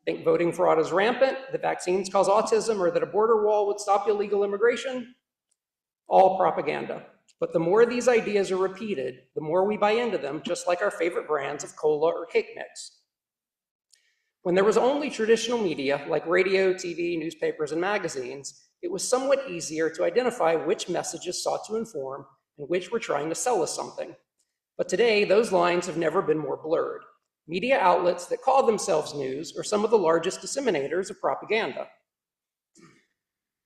Think voting fraud is rampant, that vaccines cause autism, or that a border wall would stop illegal immigration? All propaganda. But the more these ideas are repeated, the more we buy into them, just like our favorite brands of cola or cake mix. When there was only traditional media like radio, TV, newspapers, and magazines, it was somewhat easier to identify which messages sought to inform and which were trying to sell us something. But today, those lines have never been more blurred. Media outlets that call themselves news are some of the largest disseminators of propaganda.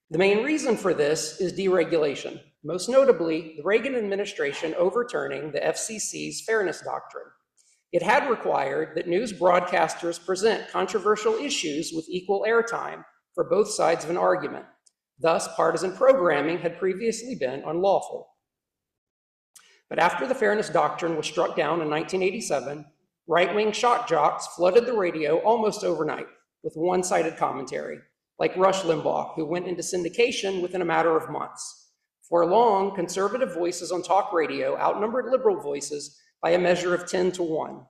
The main reason for this is deregulation, most notably the Reagan administration overturning the FCC's fairness doctrine. It had required that news broadcasters present controversial issues with equal airtime for both sides of an argument. Thus, partisan programming had previously been unlawful. But after the fairness doctrine was struck down in 1987, right-wing shock jocks flooded the radio almost overnight with one-sided commentary, like Rush Limbaugh, who went into syndication within a matter of months. For long, conservative voices on talk radio outnumbered liberal voices by a measure of 10 to 1.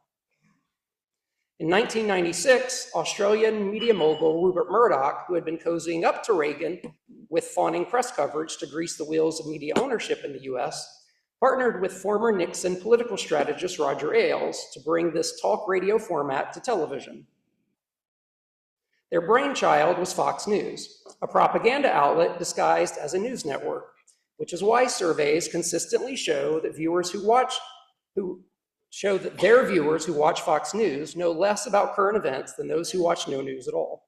In 1996, Australian media mogul Rupert Murdoch, who had been cozying up to Reagan with fawning press coverage to grease the wheels of media ownership in the US, partnered with former Nixon political strategist Roger Ailes to bring this talk radio format to television. Their brainchild was Fox News, a propaganda outlet disguised as a news network, which is why surveys consistently show that their viewers who watch Fox News know less about current events than those who watch no news at all.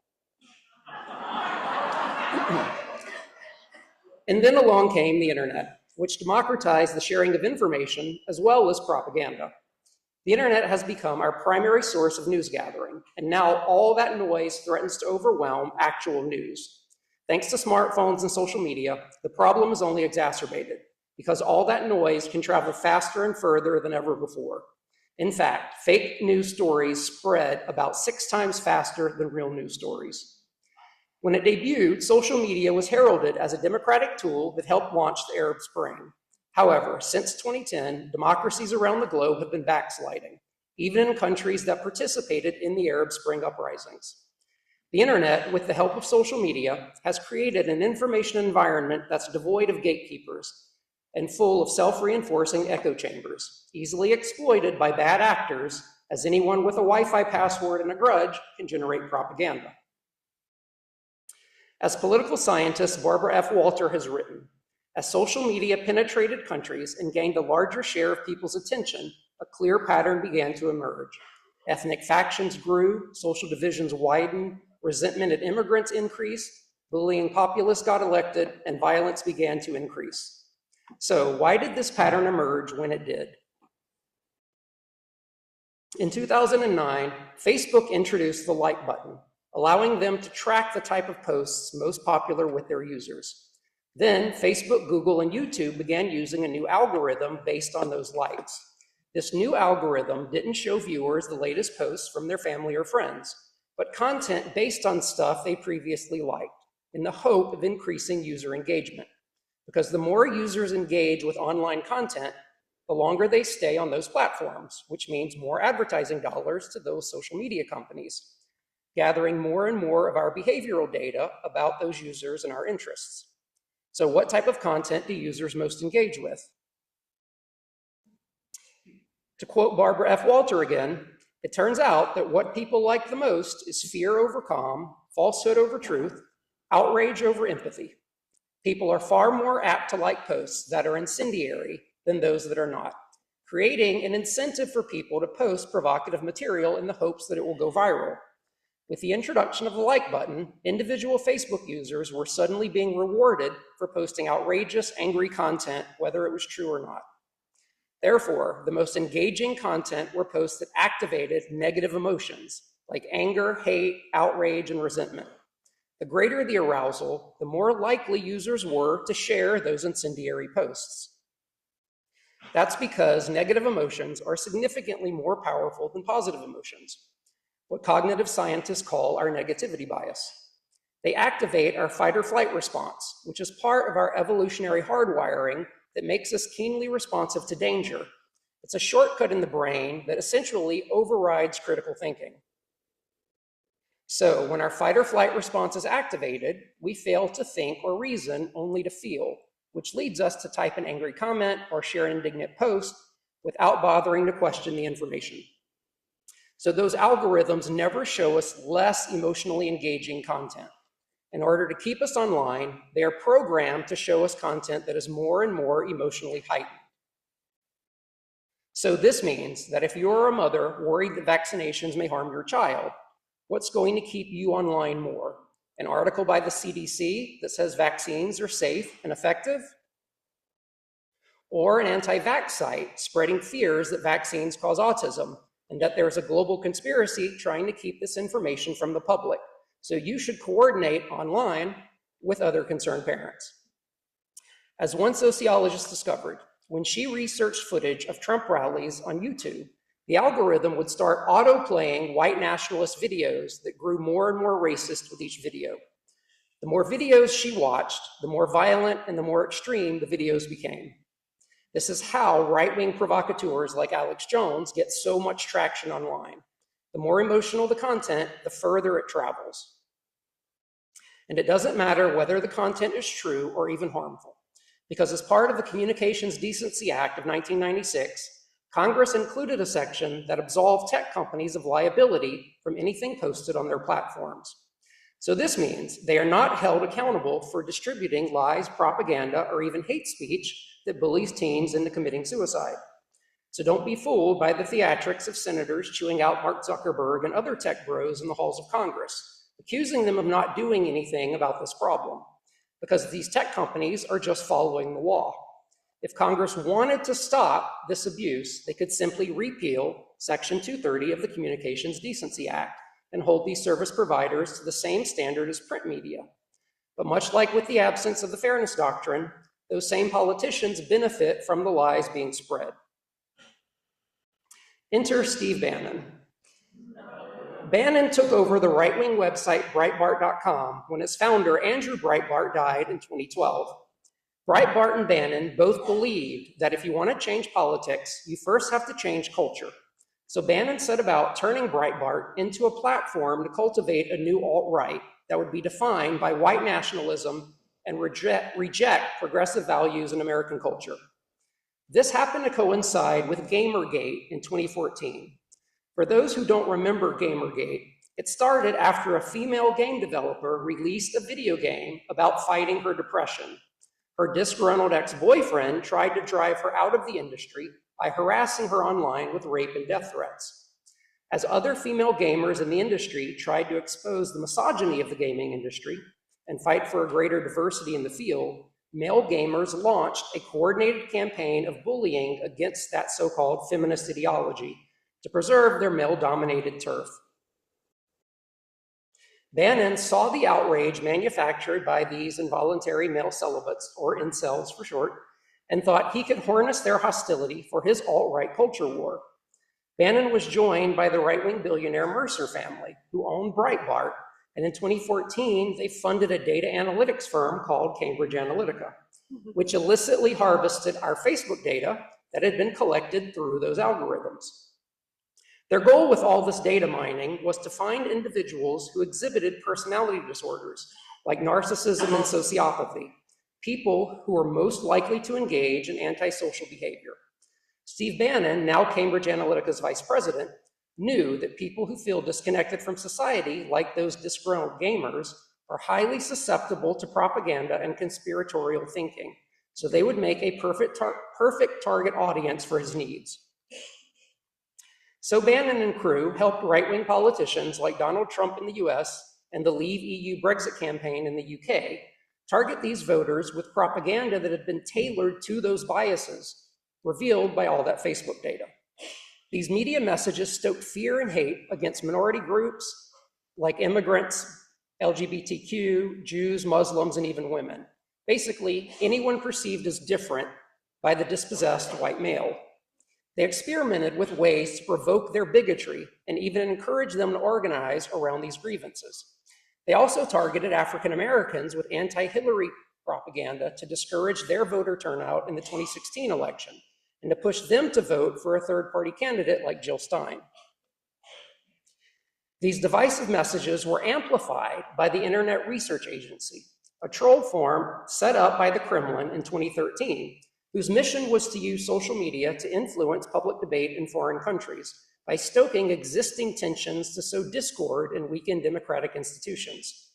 And then along came the internet, which democratized the sharing of information as well as propaganda. The internet has become our primary source of news gathering, and now all that noise threatens to overwhelm actual news. Thanks to smartphones and social media, the problem is only exacerbated because all that noise can travel faster and further than ever before. In fact, fake news stories spread about 6 times faster than real news stories. When it debuted, social media was heralded as a democratic tool that helped launch the Arab Spring. However, since 2010, democracies around the globe have been backsliding, even in countries that participated in the Arab Spring uprisings. The internet, with the help of social media, has created an information environment that's devoid of gatekeepers and full of self-reinforcing echo chambers, easily exploited by bad actors, as anyone with a Wi-Fi password and a grudge can generate propaganda. As political scientist Barbara F. Walter has written, as social media penetrated countries and gained a larger share of people's attention, a clear pattern began to emerge. Ethnic factions grew, social divisions widened, resentment at immigrants increased, bullying populists got elected, and violence began to increase. So why did this pattern emerge when it did? In 2009, Facebook introduced the like button, allowing them to track the type of posts most popular with their users. Then Facebook, Google, and YouTube began using a new algorithm based on those likes. This new algorithm didn't show viewers the latest posts from their family or friends, but content based on stuff they previously liked, in the hope of increasing user engagement. Because the more users engage with online content, the longer they stay on those platforms, which means more advertising dollars to those social media companies, gathering more and more of our behavioral data about those users and our interests. So what type of content do users most engage with? To quote Barbara F. Walter again, it turns out that what people like the most is fear over calm, falsehood over truth, outrage over empathy. People are far more apt to like posts that are incendiary than those that are not, creating an incentive for people to post provocative material in the hopes that it will go viral. With the introduction of the like button, individual Facebook users were suddenly being rewarded for posting outrageous, angry content, whether it was true or not. Therefore, the most engaging content were posts that activated negative emotions, like anger, hate, outrage, and resentment. The greater the arousal, the more likely users were to share those incendiary posts. That's because negative emotions are significantly more powerful than positive emotions, what cognitive scientists call our negativity bias. They activate our fight or flight response, which is part of our evolutionary hardwiring that makes us keenly responsive to danger. It's a shortcut in the brain that essentially overrides critical thinking. So when our fight or flight response is activated, we fail to think or reason, only to feel, which leads us to type an angry comment or share an indignant post without bothering to question the information. So those algorithms never show us less emotionally engaging content. In order to keep us online, they are programmed to show us content that is more and more emotionally heightened. So this means that if you're a mother worried that vaccinations may harm your child, what's going to keep you online more? An article by the CDC that says vaccines are safe and effective? Or an anti-vax site spreading fears that vaccines cause autism and that there's a global conspiracy trying to keep this information from the public? So you should coordinate online with other concerned parents. As one sociologist discovered, when she researched footage of Trump rallies on YouTube, the algorithm would start auto-playing white nationalist videos that grew more and more racist with each video. The more videos she watched, the more violent and the more extreme the videos became. This is how right-wing provocateurs like Alex Jones get so much traction online. The more emotional the content, the further it travels. And it doesn't matter whether the content is true or even harmful, because as part of the Communications Decency Act of 1996, Congress included a section that absolved tech companies of liability from anything posted on their platforms. So this means they are not held accountable for distributing lies, propaganda, or even hate speech that bullies teens into committing suicide. So don't be fooled by the theatrics of senators chewing out Mark Zuckerberg and other tech bros in the halls of Congress, accusing them of not doing anything about this problem, because these tech companies are just following the law. If Congress wanted to stop this abuse, they could simply repeal Section 230 of the Communications Decency Act and hold these service providers to the same standard as print media. But much like with the absence of the Fairness Doctrine, those same politicians benefit from the lies being spread. Enter Steve Bannon. Bannon took over the right-wing website Breitbart.com when its founder, Andrew Breitbart, died in 2012. Breitbart and Bannon both believed that if you want to change politics, you first have to change culture. So Bannon set about turning Breitbart into a platform to cultivate a new alt-right that would be defined by white nationalism and reject progressive values in American culture. This happened to coincide with Gamergate in 2014. For those who don't remember Gamergate, it started after a female game developer released a video game about fighting her depression. Her disgruntled ex-boyfriend tried to drive her out of the industry by harassing her online with rape and death threats. As other female gamers in the industry tried to expose the misogyny of the gaming industry and fight for a greater diversity in the field, male gamers launched a coordinated campaign of bullying against that so-called feminist ideology to preserve their male-dominated turf. Bannon saw the outrage manufactured by these involuntary male celibates, or incels for short, and thought he could harness their hostility for his alt-right culture war. Bannon was joined by the right-wing billionaire Mercer family, who owned Breitbart, and in 2014, they funded a data analytics firm called Cambridge Analytica, which illicitly harvested our Facebook data that had been collected through those algorithms. Their goal with all this data mining was to find individuals who exhibited personality disorders like narcissism and sociopathy, people who were most likely to engage in antisocial behavior. Steve Bannon, now Cambridge Analytica's vice president, knew that people who feel disconnected from society, like those disgruntled gamers, are highly susceptible to propaganda and conspiratorial thinking, so they would make a perfect target audience for his needs. So Bannon and crew helped right-wing politicians like Donald Trump in the US and the Leave EU Brexit campaign in the UK target these voters with propaganda that had been tailored to those biases, revealed by all that Facebook data. These media messages stoked fear and hate against minority groups like immigrants, LGBTQ, Jews, Muslims, and even women. Basically, anyone perceived as different by the dispossessed white male. They experimented with ways to provoke their bigotry and even encourage them to organize around these grievances. They also targeted African Americans with anti-Hillary propaganda to discourage their voter turnout in the 2016 election and to push them to vote for a third-party candidate like Jill Stein. These divisive messages were amplified by the Internet Research Agency, a troll farm set up by the Kremlin in 2013, whose mission was to use social media to influence public debate in foreign countries by stoking existing tensions to sow discord and weaken democratic institutions.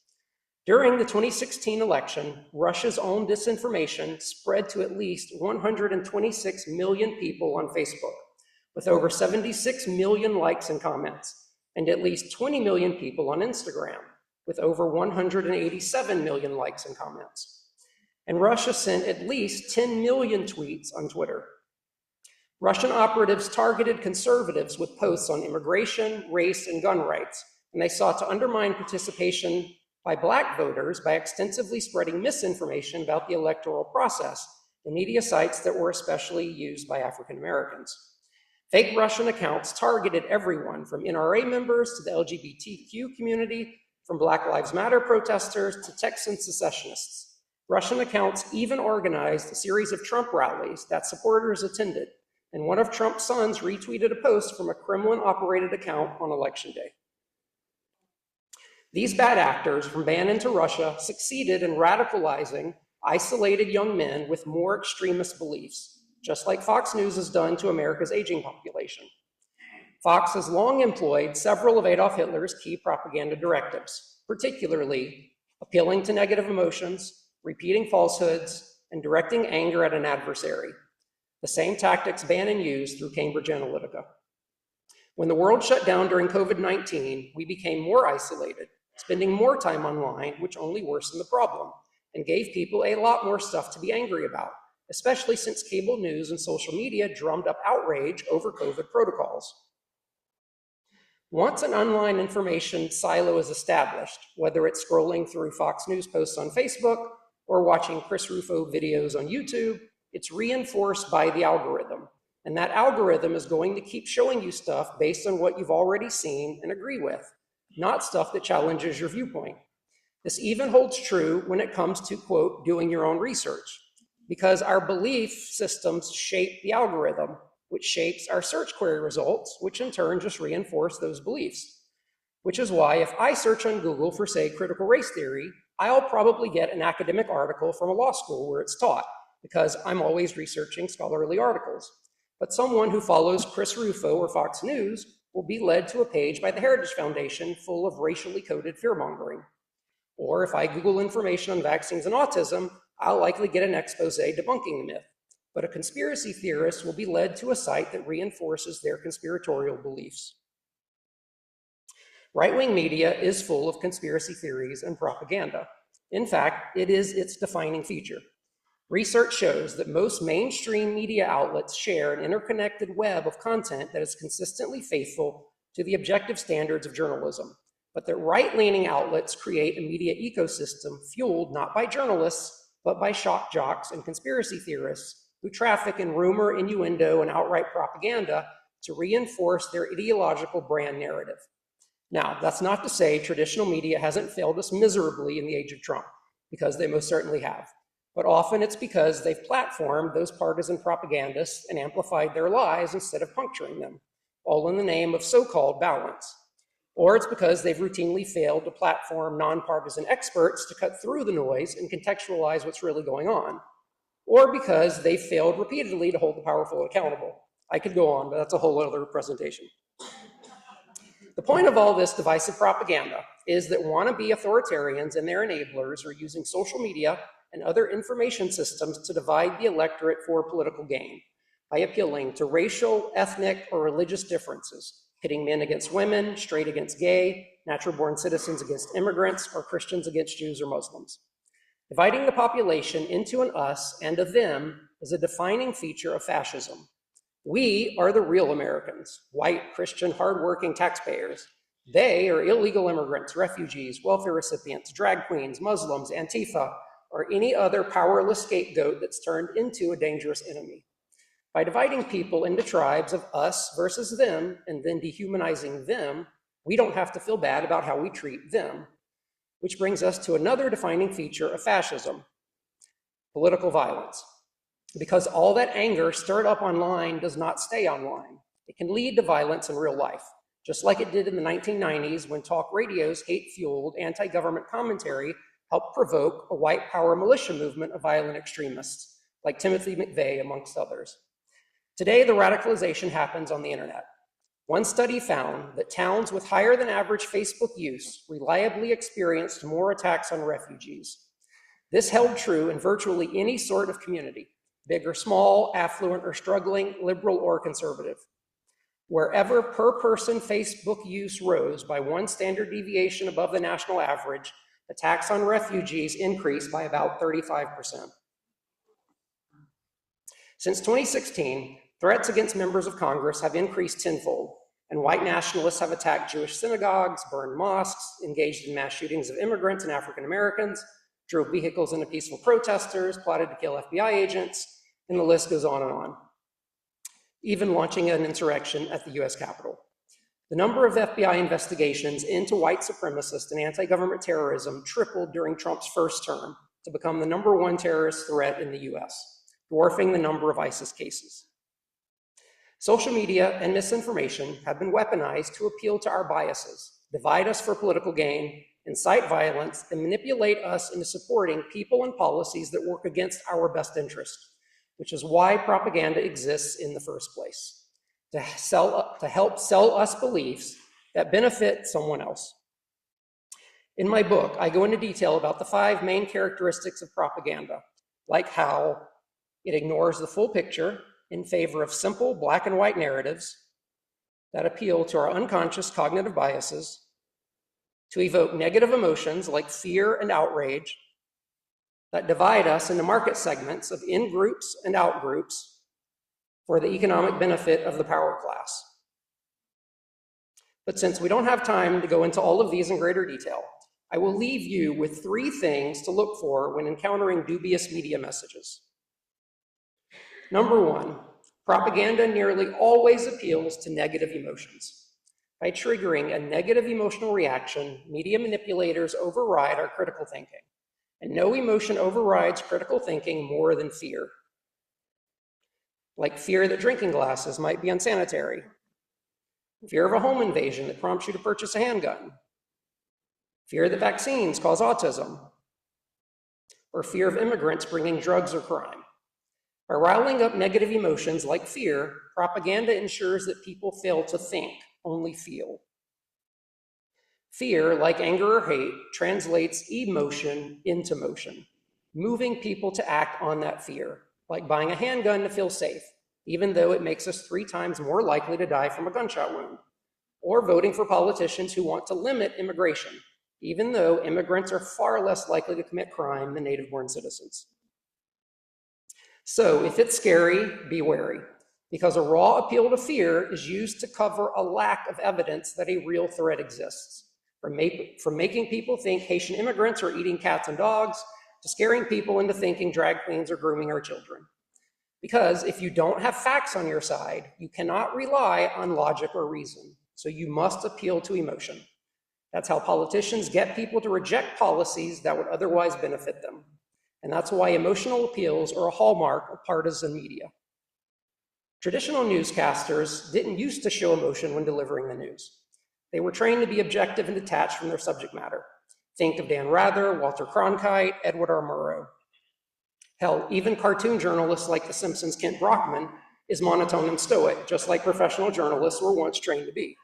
During the 2016 election, Russia's own disinformation spread to at least 126 million people on Facebook, with over 76 million likes and comments, and at least 20 million people on Instagram, with over 187 million likes and comments. And Russia sent at least 10 million tweets on Twitter. Russian operatives targeted conservatives with posts on immigration, race, and gun rights, and they sought to undermine participation by Black voters by extensively spreading misinformation about the electoral process in media sites that were especially used by African Americans. Fake Russian accounts targeted everyone from NRA members to the LGBTQ community, from Black Lives Matter protesters to Texan secessionists. Russian accounts even organized a series of Trump rallies that supporters attended, and one of Trump's sons retweeted a post from a Kremlin-operated account on Election Day. These bad actors, from Bannon to Russia, succeeded in radicalizing isolated young men with more extremist beliefs, just like Fox News has done to America's aging population. Fox has long employed several of Adolf Hitler's key propaganda directives, particularly appealing to negative emotions, repeating falsehoods, and directing anger at an adversary, the same tactics Bannon used through Cambridge Analytica. When the world shut down during COVID-19, we became more isolated, spending more time online, which only worsened the problem, and gave people a lot more stuff to be angry about, especially since cable news and social media drummed up outrage over COVID protocols. Once an online information silo is established, whether it's scrolling through Fox News posts on Facebook or watching Chris Rufo videos on YouTube, it's reinforced by the algorithm, And that algorithm is going to keep showing you stuff based on what you've already seen and agree with, not stuff that challenges your viewpoint. This even holds true when it comes to, quote, doing your own research, because our belief systems shape the algorithm, which shapes our search query results, which in turn just reinforce those beliefs. Which is why if I search on Google for, say, critical race theory, I'll probably get an academic article from a law school where it's taught, because I'm always researching scholarly articles. But someone who follows Chris Rufo or Fox News will be led to a page by the Heritage Foundation full of racially coded fear-mongering. Or if I Google information on vaccines and autism, I'll likely get an expose debunking the myth. But a conspiracy theorist will be led to a site that reinforces their conspiratorial beliefs. Right-wing media is full of conspiracy theories and propaganda. In fact, it is its defining feature. Research shows that most mainstream media outlets share an interconnected web of content that is consistently faithful to the objective standards of journalism, but that right-leaning outlets create a media ecosystem fueled not by journalists, but by shock jocks and conspiracy theorists who traffic in rumor, innuendo, and outright propaganda to reinforce their ideological brand narrative. Now, that's not to say traditional media hasn't failed us miserably in the age of Trump, because they most certainly have. But often it's because they've platformed those partisan propagandists and amplified their lies instead of puncturing them, all in the name of so-called balance. Or it's because they've routinely failed to platform nonpartisan experts to cut through the noise and contextualize what's really going on. Or because they've failed repeatedly to hold the powerful accountable. I could go on, but that's a whole other presentation. The point of all this divisive propaganda is that wannabe authoritarians and their enablers are using social media and other information systems to divide the electorate for political gain by appealing to racial, ethnic, or religious differences, pitting men against women, straight against gay, natural-born citizens against immigrants, or Christians against Jews or Muslims. Dividing the population into an us and a them is a defining feature of fascism. We are the real Americans, white, Christian, hardworking taxpayers. They are illegal immigrants, refugees, welfare recipients, drag queens, Muslims, Antifa, or any other powerless scapegoat that's turned into a dangerous enemy. By dividing people into tribes of us versus them and then dehumanizing them, we don't have to feel bad about how we treat them. Which brings us to another defining feature of fascism, political violence. Because all that anger stirred up online does not stay online. It can lead to violence in real life, just like it did in the 1990s when talk radio's hate-fueled anti-government commentary helped provoke a white power militia movement of violent extremists, like Timothy McVeigh, amongst others. Today, the radicalization happens on the internet. One study found that towns with higher than average Facebook use reliably experienced more attacks on refugees. This held true in virtually any sort of community, big or small, affluent or struggling, liberal or conservative. Wherever per person Facebook use rose by one standard deviation above the national average, attacks on refugees increased by about 35%. Since 2016, threats against members of Congress have increased tenfold, and white nationalists have attacked Jewish synagogues, burned mosques, engaged in mass shootings of immigrants and African Americans, drove vehicles into peaceful protesters, plotted to kill FBI agents, and the list goes on and on. Even launching an insurrection at the US Capitol. The number of FBI investigations into white supremacist and anti-government terrorism tripled during Trump's first term to become the #1 terrorist threat in the US, dwarfing the number of ISIS cases. Social media and misinformation have been weaponized to appeal to our biases, divide us for political gain, incite violence, and manipulate us into supporting people and policies that work against our best interest, which is why propaganda exists in the first place. To help sell us beliefs that benefit someone else. In my book, I go into detail about the 5 main characteristics of propaganda, like how it ignores the full picture in favor of simple black and white narratives that appeal to our unconscious cognitive biases, to evoke negative emotions like fear and outrage, that divide us into market segments of in-groups and out-groups for the economic benefit of the power class. But since we don't have time to go into all of these in greater detail, I will leave you with 3 things to look for when encountering dubious media messages. Number 1, Propaganda nearly always appeals to negative emotions. By triggering a negative emotional reaction, media manipulators override our critical thinking. And no emotion overrides critical thinking more than fear. Like fear that drinking glasses might be unsanitary, fear of a home invasion that prompts you to purchase a handgun, fear that vaccines cause autism, or fear of immigrants bringing drugs or crime. By riling up negative emotions like fear, propaganda ensures that people fail to think, only feel. Fear, like anger or hate, translates emotion into motion, moving people to act on that fear, like buying a handgun to feel safe, even though it makes us 3 times more likely to die from a gunshot wound, or voting for politicians who want to limit immigration, even though immigrants are far less likely to commit crime than native-born citizens. So if it's scary, be wary, because a raw appeal to fear is used to cover a lack of evidence that a real threat exists. From making people think Haitian immigrants are eating cats and dogs, to scaring people into thinking drag queens are grooming our children. Because if you don't have facts on your side, you cannot rely on logic or reason. So you must appeal to emotion. That's how politicians get people to reject policies that would otherwise benefit them. And that's why emotional appeals are a hallmark of partisan media. Traditional newscasters didn't used to show emotion when delivering the news. They were trained to be objective and detached from their subject matter. Think of Dan Rather, Walter Cronkite, Edward R. Murrow. Hell, even cartoon journalists like The Simpsons' Kent Brockman is monotone and stoic, just like professional journalists were once trained to be.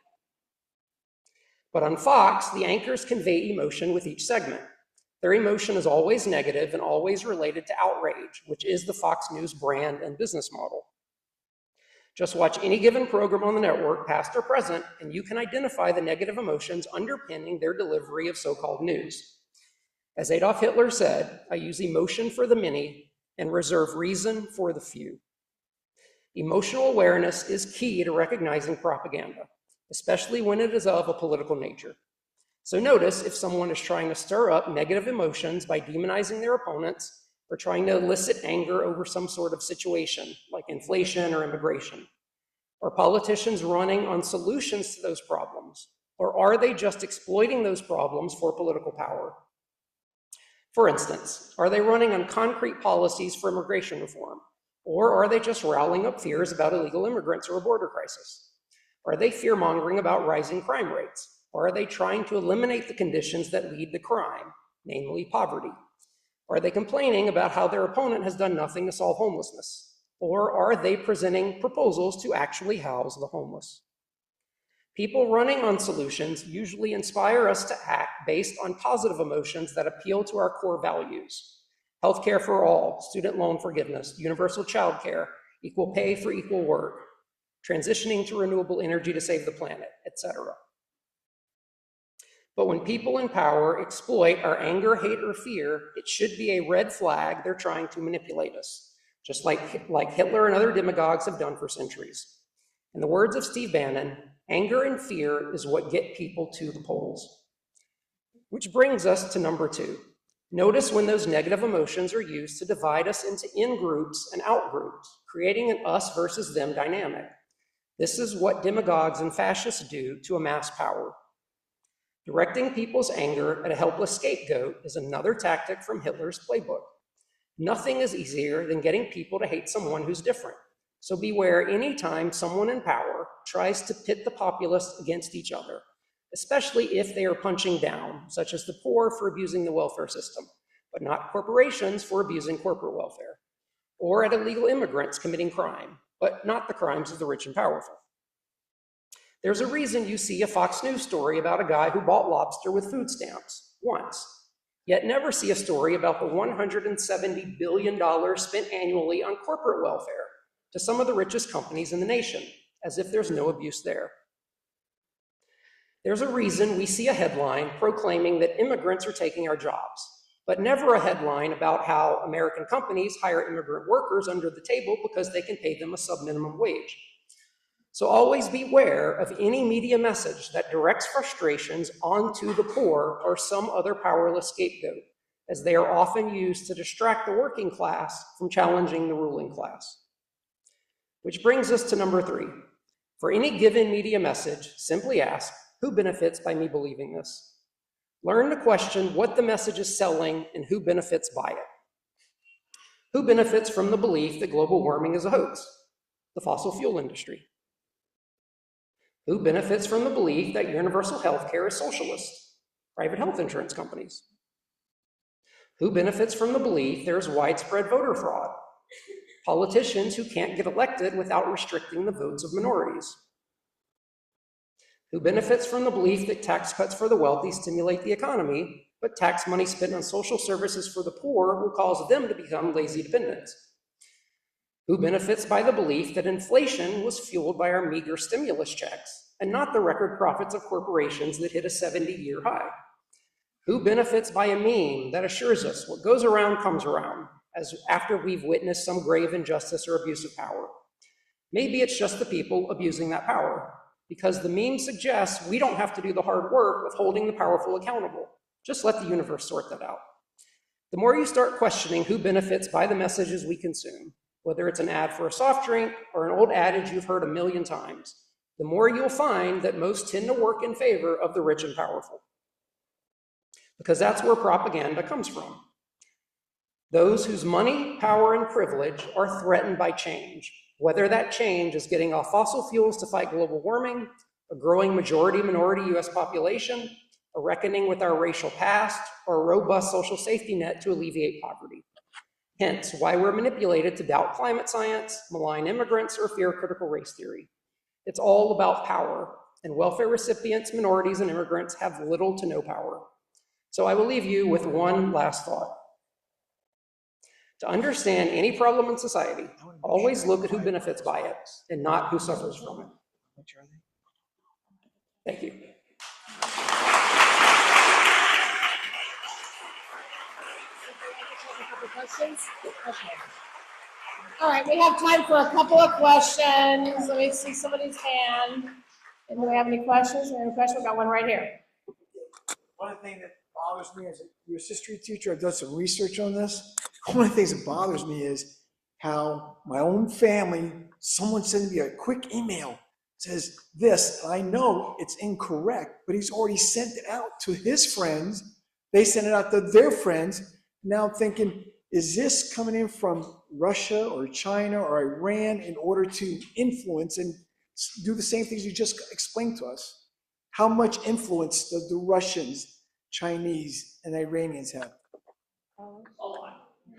But on Fox, the anchors convey emotion with each segment. Their emotion is always negative and always related to outrage, which is the Fox News brand and business model. Just watch any given program on the network, past or present, and you can identify the negative emotions underpinning their delivery of so-called news. As Adolf Hitler said, I use emotion for the many and reserve reason for the few. Emotional awareness is key to recognizing propaganda, especially when it is of a political nature. So notice if someone is trying to stir up negative emotions by demonizing their opponents or trying to elicit anger over some sort of situation, like inflation or immigration. Are politicians running on solutions to those problems, or are they just exploiting those problems for political power? For instance, are they running on concrete policies for immigration reform, or are they just rallying up fears about illegal immigrants or a border crisis? Are they fear-mongering about rising crime rates, or are they trying to eliminate the conditions that lead to crime, namely poverty? Are they complaining about how their opponent has done nothing to solve homelessness? Or are they presenting proposals to actually house the homeless? People running on solutions usually inspire us to act based on positive emotions that appeal to our core values. Healthcare for all, student loan forgiveness, universal child care, equal pay for equal work, transitioning to renewable energy to save the planet, etc. But when people in power exploit our anger, hate, or fear, it should be a red flag they're trying to manipulate us, just like Hitler and other demagogues have done for centuries. In the words of Steve Bannon, anger and fear is what get people to the polls. Which brings us to number 2. Notice when those negative emotions are used to divide us into in-groups and out-groups, creating an us versus them dynamic. This is what demagogues and fascists do to amass power. Directing people's anger at a helpless scapegoat is another tactic from Hitler's playbook. Nothing is easier than getting people to hate someone who's different. So beware anytime someone in power tries to pit the populace against each other, especially if they are punching down, such as the poor for abusing the welfare system, but not corporations for abusing corporate welfare, or at illegal immigrants committing crime, but not the crimes of the rich and powerful. There's a reason you see a Fox News story about a guy who bought lobster with food stamps once, yet never see a story about the $170 billion spent annually on corporate welfare to some of the richest companies in the nation, as if there's no abuse there. There's a reason we see a headline proclaiming that immigrants are taking our jobs, but never a headline about how American companies hire immigrant workers under the table because they can pay them a sub-minimum wage. So always beware of any media message that directs frustrations onto the poor or some other powerless scapegoat, as they are often used to distract the working class from challenging the ruling class. Which brings us to number 3. For any given media message, simply ask, who benefits by me believing this? Learn to question what the message is selling and who benefits by it. Who benefits from the belief that global warming is a hoax? The fossil fuel industry. Who benefits from the belief that universal health care is socialist? Private health insurance companies. Who benefits from the belief there's widespread voter fraud? Politicians who can't get elected without restricting the votes of minorities. Who benefits from the belief that tax cuts for the wealthy stimulate the economy, but tax money spent on social services for the poor will cause them to become lazy dependents? Who benefits by the belief that inflation was fueled by our meager stimulus checks and not the record profits of corporations that hit a 70-year high? Who benefits by a meme that assures us what goes around comes around, as after we've witnessed some grave injustice or abuse of power? Maybe it's just the people abusing that power, because the meme suggests we don't have to do the hard work of holding the powerful accountable. Just let the universe sort that out. The more you start questioning who benefits by the messages we consume, whether it's an ad for a soft drink or an old adage you've heard a million times, the more you'll find that most tend to work in favor of the rich and powerful. Because that's where propaganda comes from. Those whose money, power, and privilege are threatened by change, whether that change is getting off fossil fuels to fight global warming, a growing majority-minority US population, a reckoning with our racial past, or a robust social safety net to alleviate poverty. Hence, why we're manipulated to doubt climate science, malign immigrants, or fear critical race theory. It's all about power, and welfare recipients, minorities, and immigrants have little to no power. So I will leave you with one last thought. To understand any problem in society, always look at who benefits by it and not who suffers from it. Thank you. Questions? Okay. All right, we have time for a couple of questions. Let me see somebody's hand. And do we have any questions? We have a question. We got one right here. One thing that bothers me as a U.S. history teacher, I've done some research on this. One of the things that bothers me is how my own family, someone sends me a quick email, says this, and I know it's incorrect, but he's already sent it out to his friends. They send it out to their friends. Now I'm thinking, is this coming in from Russia or China or Iran in order to influence and do the same things you just explained to us? How much influence does the Russians, Chinese, and Iranians have?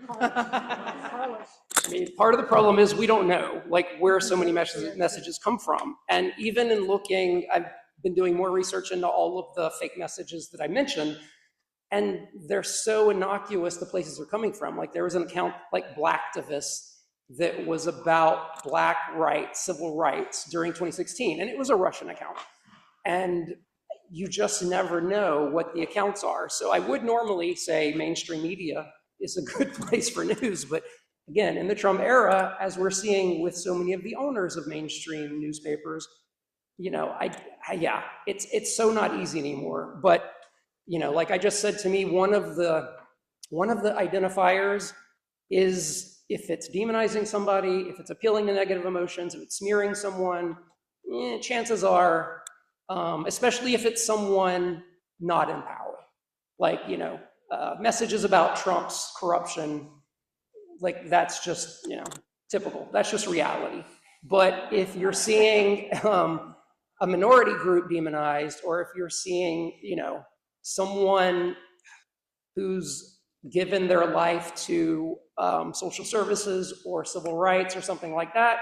I mean, part of the problem is we don't know, like, where so many messages come from. And even in looking, I've been doing more research into all of the fake messages that I mentioned, and they're so innocuous, the places they're coming from. Like, there was an account like Blacktivist that was about Black rights, civil rights during 2016, and it was a Russian account. And you just never know what the accounts are. So I would normally say mainstream media is a good place for news, but again, in the Trump era, as we're seeing with so many of the owners of mainstream newspapers, you know, yeah, it's so not easy anymore. But, you know, like I just said, to me, one of the identifiers is if it's demonizing somebody, if it's appealing to negative emotions, if it's smearing someone, chances are, especially if it's someone not in power, like, you know, messages about Trump's corruption, like, that's just, you know, typical. That's just reality. But if you're seeing a minority group demonized, or if you're seeing, you know, someone who's given their life to social services or civil rights or something like that,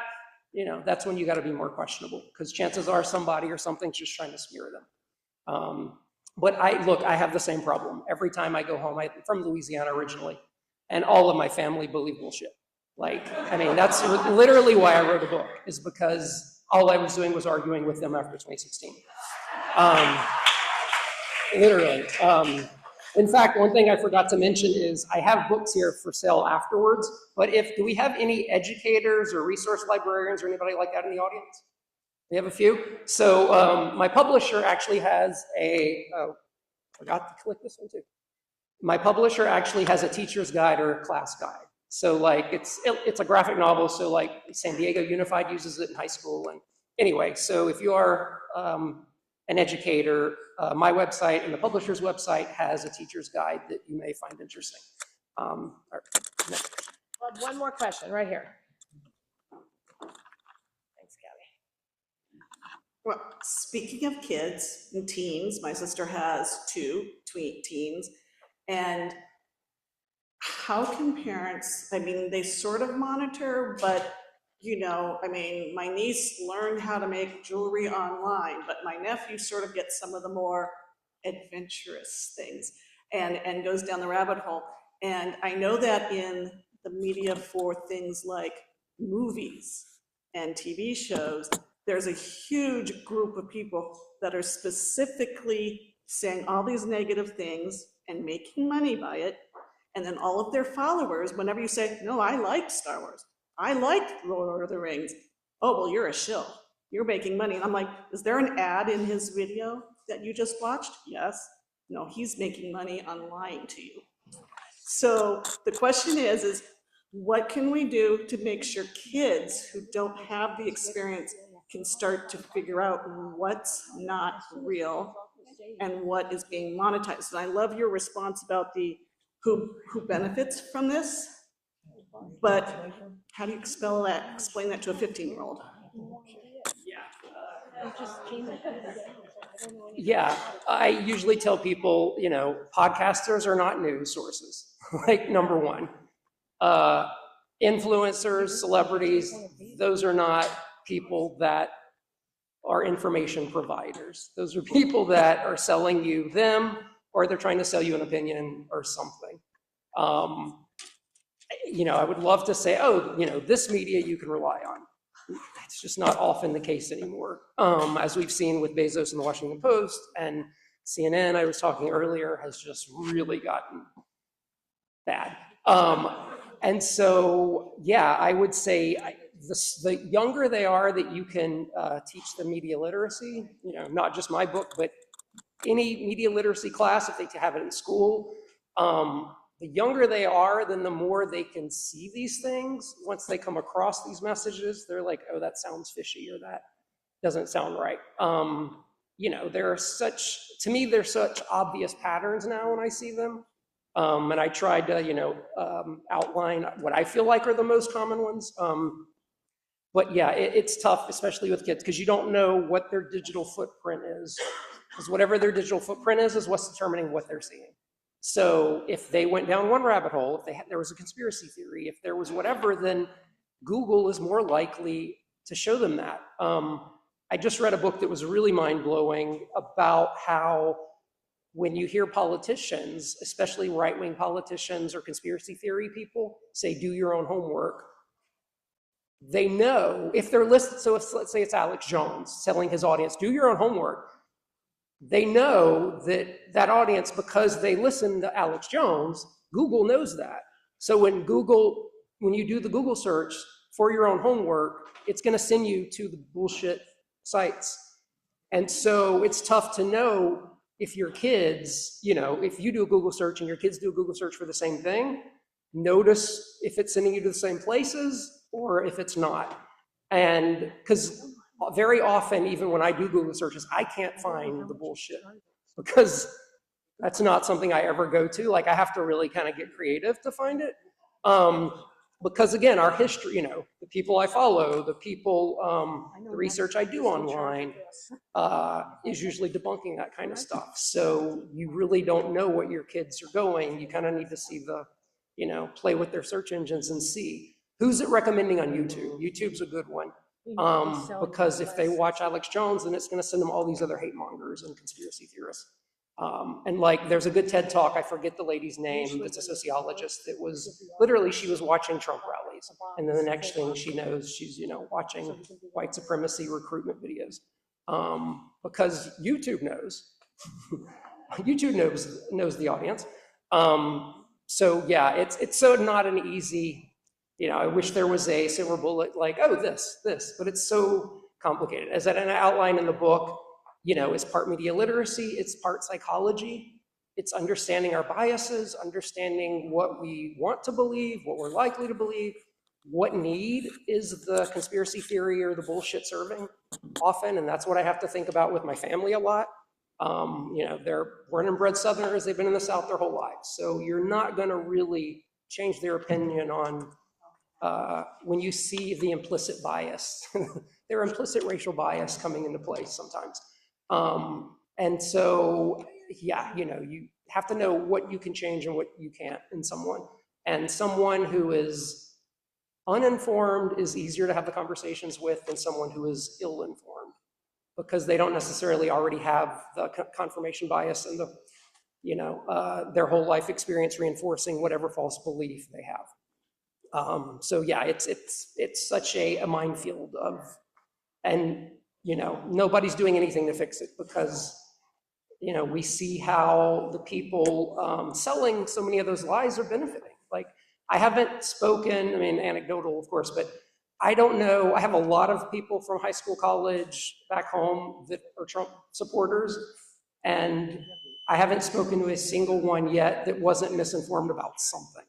you know, that's when you got to be more questionable, because chances are somebody or something's just trying to smear them. But I have the same problem. Every time I go home, I'm from Louisiana originally, and all of my family believe bullshit. Like, I mean, that's literally why I wrote a book, is because all I was doing was arguing with them after 2016. Literally. In fact, one thing I forgot to mention is I have books here for sale afterwards, but do we have any educators or resource librarians or anybody like that in the audience? We have a few. So my publisher actually has forgot to click this one too. My publisher actually has a teacher's guide or a class guide. So like, it's a graphic novel, so like San Diego Unified uses it in high school. And anyway, so if you are an educator, my website and the publisher's website has a teacher's guide that you may find interesting. Next. One more question right here. Thanks, Gabby. Well, speaking of kids and teens, my sister has two teens, and how can parents, I mean, they sort of monitor, but you know, I mean, my niece learned how to make jewelry online, but my nephew sort of gets some of the more adventurous things and goes down the rabbit hole. And I know that in the media for things like movies and TV shows, there's a huge group of people that are specifically saying all these negative things and making money by it. And then all of their followers, whenever you say, no, I liked Star Wars, I liked Lord of the Rings. Oh, well, you're a shill. You're making money. And I'm like, is there an ad in his video that you just watched? Yes. No, he's making money on lying to you. So the question is what can we do to make sure kids who don't have the experience can start to figure out what's not real and what is being monetized? And I love your response about the who benefits from this, but how do you explain that to a 15-year-old? Yeah, I usually tell people, you know, podcasters are not news sources, like number one. Influencers, celebrities, those are not people that are information providers. Those are people that are selling you them, or they're trying to sell you an opinion or something. You know, I would love to say, oh, you know, this media you can rely on. It's just not often the case anymore. As we've seen with Bezos and the Washington Post and CNN, I was talking earlier, has just really gotten bad. And so, yeah, I would say the younger they are that you can teach them media literacy, you know, not just my book, but any media literacy class, if they have it in school, the younger they are, then the more they can see these things. Once they come across these messages, they're like, oh, that sounds fishy, or that doesn't sound right. You know, there are such, to me, there's such obvious patterns now when I see them. And I tried to, you know, outline what I feel like are the most common ones. But yeah, it's tough, especially with kids, because you don't know what their digital footprint is. Because whatever their digital footprint is what's determining what they're seeing. So if they went down one rabbit hole, if there was a conspiracy theory, if there was whatever, then Google is more likely to show them that. I just read a book that was really mind-blowing about how when you hear politicians, especially right-wing politicians or conspiracy theory people, say, do your own homework, they know if they're listed, so if, let's say it's Alex Jones telling his audience, do your own homework, they know that that audience, because they listen to Alex Jones, Google knows that. So when you do the Google search for your own homework, it's gonna send you to the bullshit sites. And so it's tough to know if your kids, you know, if you do a Google search and your kids do a Google search for the same thing, notice if it's sending you to the same places or if it's not. And because very often, even when I do Google searches, I can't find the bullshit because that's not something I ever go to. Like I have to really kind of get creative to find it. Because again, our history, you know, the people I follow, the people, the research I do online is usually debunking that kind of stuff. So you really don't know what your kids are going. You kind of need to see the, you know, play with their search engines and see. Who's it recommending on YouTube? YouTube's a good one. Because if they watch Alex Jones, then it's going to send them all these other hate mongers and conspiracy theorists. And like, there's a good TED talk, I forget the lady's name, it's a sociologist, that was, literally she was watching Trump rallies. And then the next thing she knows, she's, you know, watching white supremacy recruitment videos. Because YouTube knows, YouTube knows the audience. So yeah, it's so not an easy, you know, I wish there was a silver bullet like, oh, this, but it's so complicated. As an outline in the book, you know, it's part media literacy, it's part psychology. it's understanding our biases, understanding what we want to believe, what we're likely to believe, what need is the conspiracy theory or the bullshit serving often, and that's what I have to think about with my family a lot. You know, they're born and bred Southerners, they've been in the South their whole lives, so you're not gonna really change their opinion on when you see the implicit bias, their implicit racial bias coming into place sometimes. And so, yeah, you know, you have to know what you can change and what you can't in someone. And someone who is uninformed is easier to have the conversations with than someone who is ill-informed, because they don't necessarily already have the confirmation bias and the, you know, their whole life experience reinforcing whatever false belief they have. So yeah, it's such a minefield of, and you know, nobody's doing anything to fix it because, you know, we see how the people selling so many of those lies are benefiting. Like, I haven't spoken, I mean, anecdotal, of course, but I don't know, I have a lot of people from high school, college, back home that are Trump supporters, and I haven't spoken to a single one yet that wasn't misinformed about something.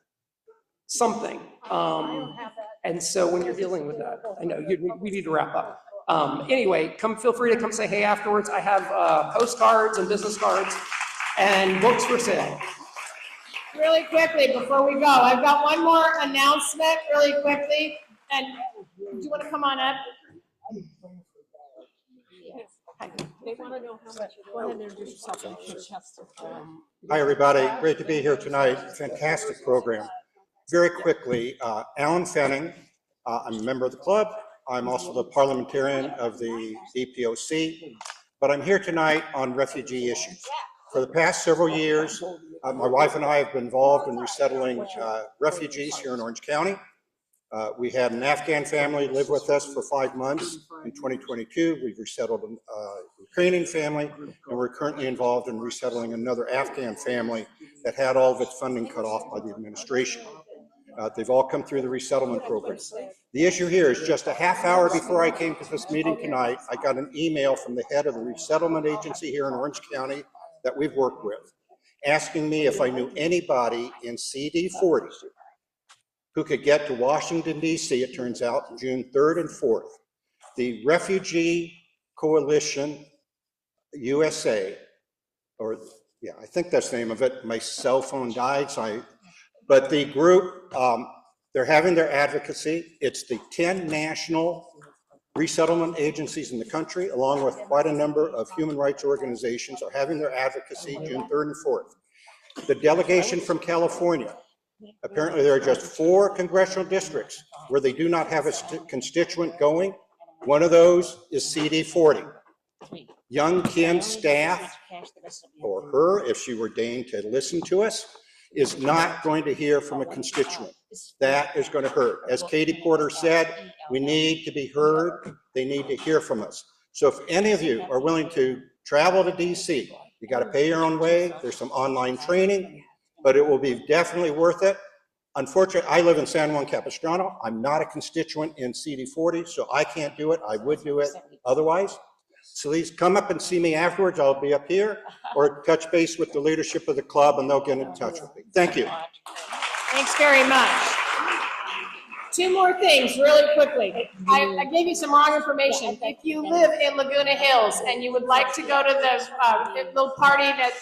And so when you're dealing with that, I know we need to wrap up. Anyway, feel free to come say hey afterwards. I have postcards and business cards and books for sale. Really quickly, before we go, I've got one more announcement really quickly. And do you want to come on up? They want to know how much. Go ahead and introduce yourself. Hi, everybody. Great to be here tonight. Fantastic program. Very quickly, Alan Fenning. I'm a member of the club. I'm also the parliamentarian of the DPOC, but I'm here tonight on refugee issues. For the past several years, my wife and I have been involved in resettling refugees here in Orange County. We had an Afghan family live with us for 5 months in 2022. We've resettled a Ukrainian family, and we're currently involved in resettling another Afghan family that had all of its funding cut off by the administration. They've all come through the resettlement program. The issue here is just a half hour before I came to this meeting tonight, I got an email from the head of the resettlement agency here in Orange County that we've worked with, asking me if I knew anybody in CD40 who could get to Washington, D.C., it turns out, June 3rd and 4th. The Refugee Coalition USA, or yeah, I think that's the name of it. My cell phone died, so but the group, they're having their advocacy. It's the 10 national resettlement agencies in the country, along with quite a number of human rights organizations, are having their advocacy June 3rd and 4th. The delegation from California, apparently there are just 4 congressional districts where they do not have a constituent going. One of those is CD40. Young Kim's staff, or her, if she were deigned to listen to us, is not going to hear from a constituent. That is going to hurt. As Katie Porter said, we need to be heard. They need to hear from us. So if any of you are willing to travel to DC, you got to pay your own way. There's some online training, but it will be definitely worth it. Unfortunately, I live in San Juan Capistrano. I'm not a constituent in CD40, so I can't do it. I would do it otherwise. So please come up and see me afterwards. I'll be up here, or touch base with the leadership of the club and they'll get in touch with me. Thank you. Thanks very much. 2 more things really quickly. I gave you some wrong information. If you live in Laguna Hills and you would like to go to the little party that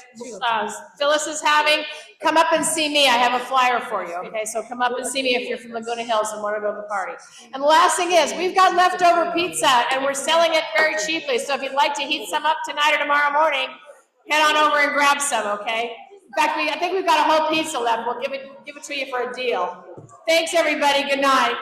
Phyllis is having, come up and see me. I have a flyer for you, okay? So come up and see me if you're from Laguna Hills and want to go to the party. And the last thing is, we've got leftover pizza and we're selling it very cheaply. So if you'd like to heat some up tonight or tomorrow morning, head on over and grab some, okay? In fact, I think we've got a whole pizza left. We'll give it to you for a deal. Thanks, everybody. Good night.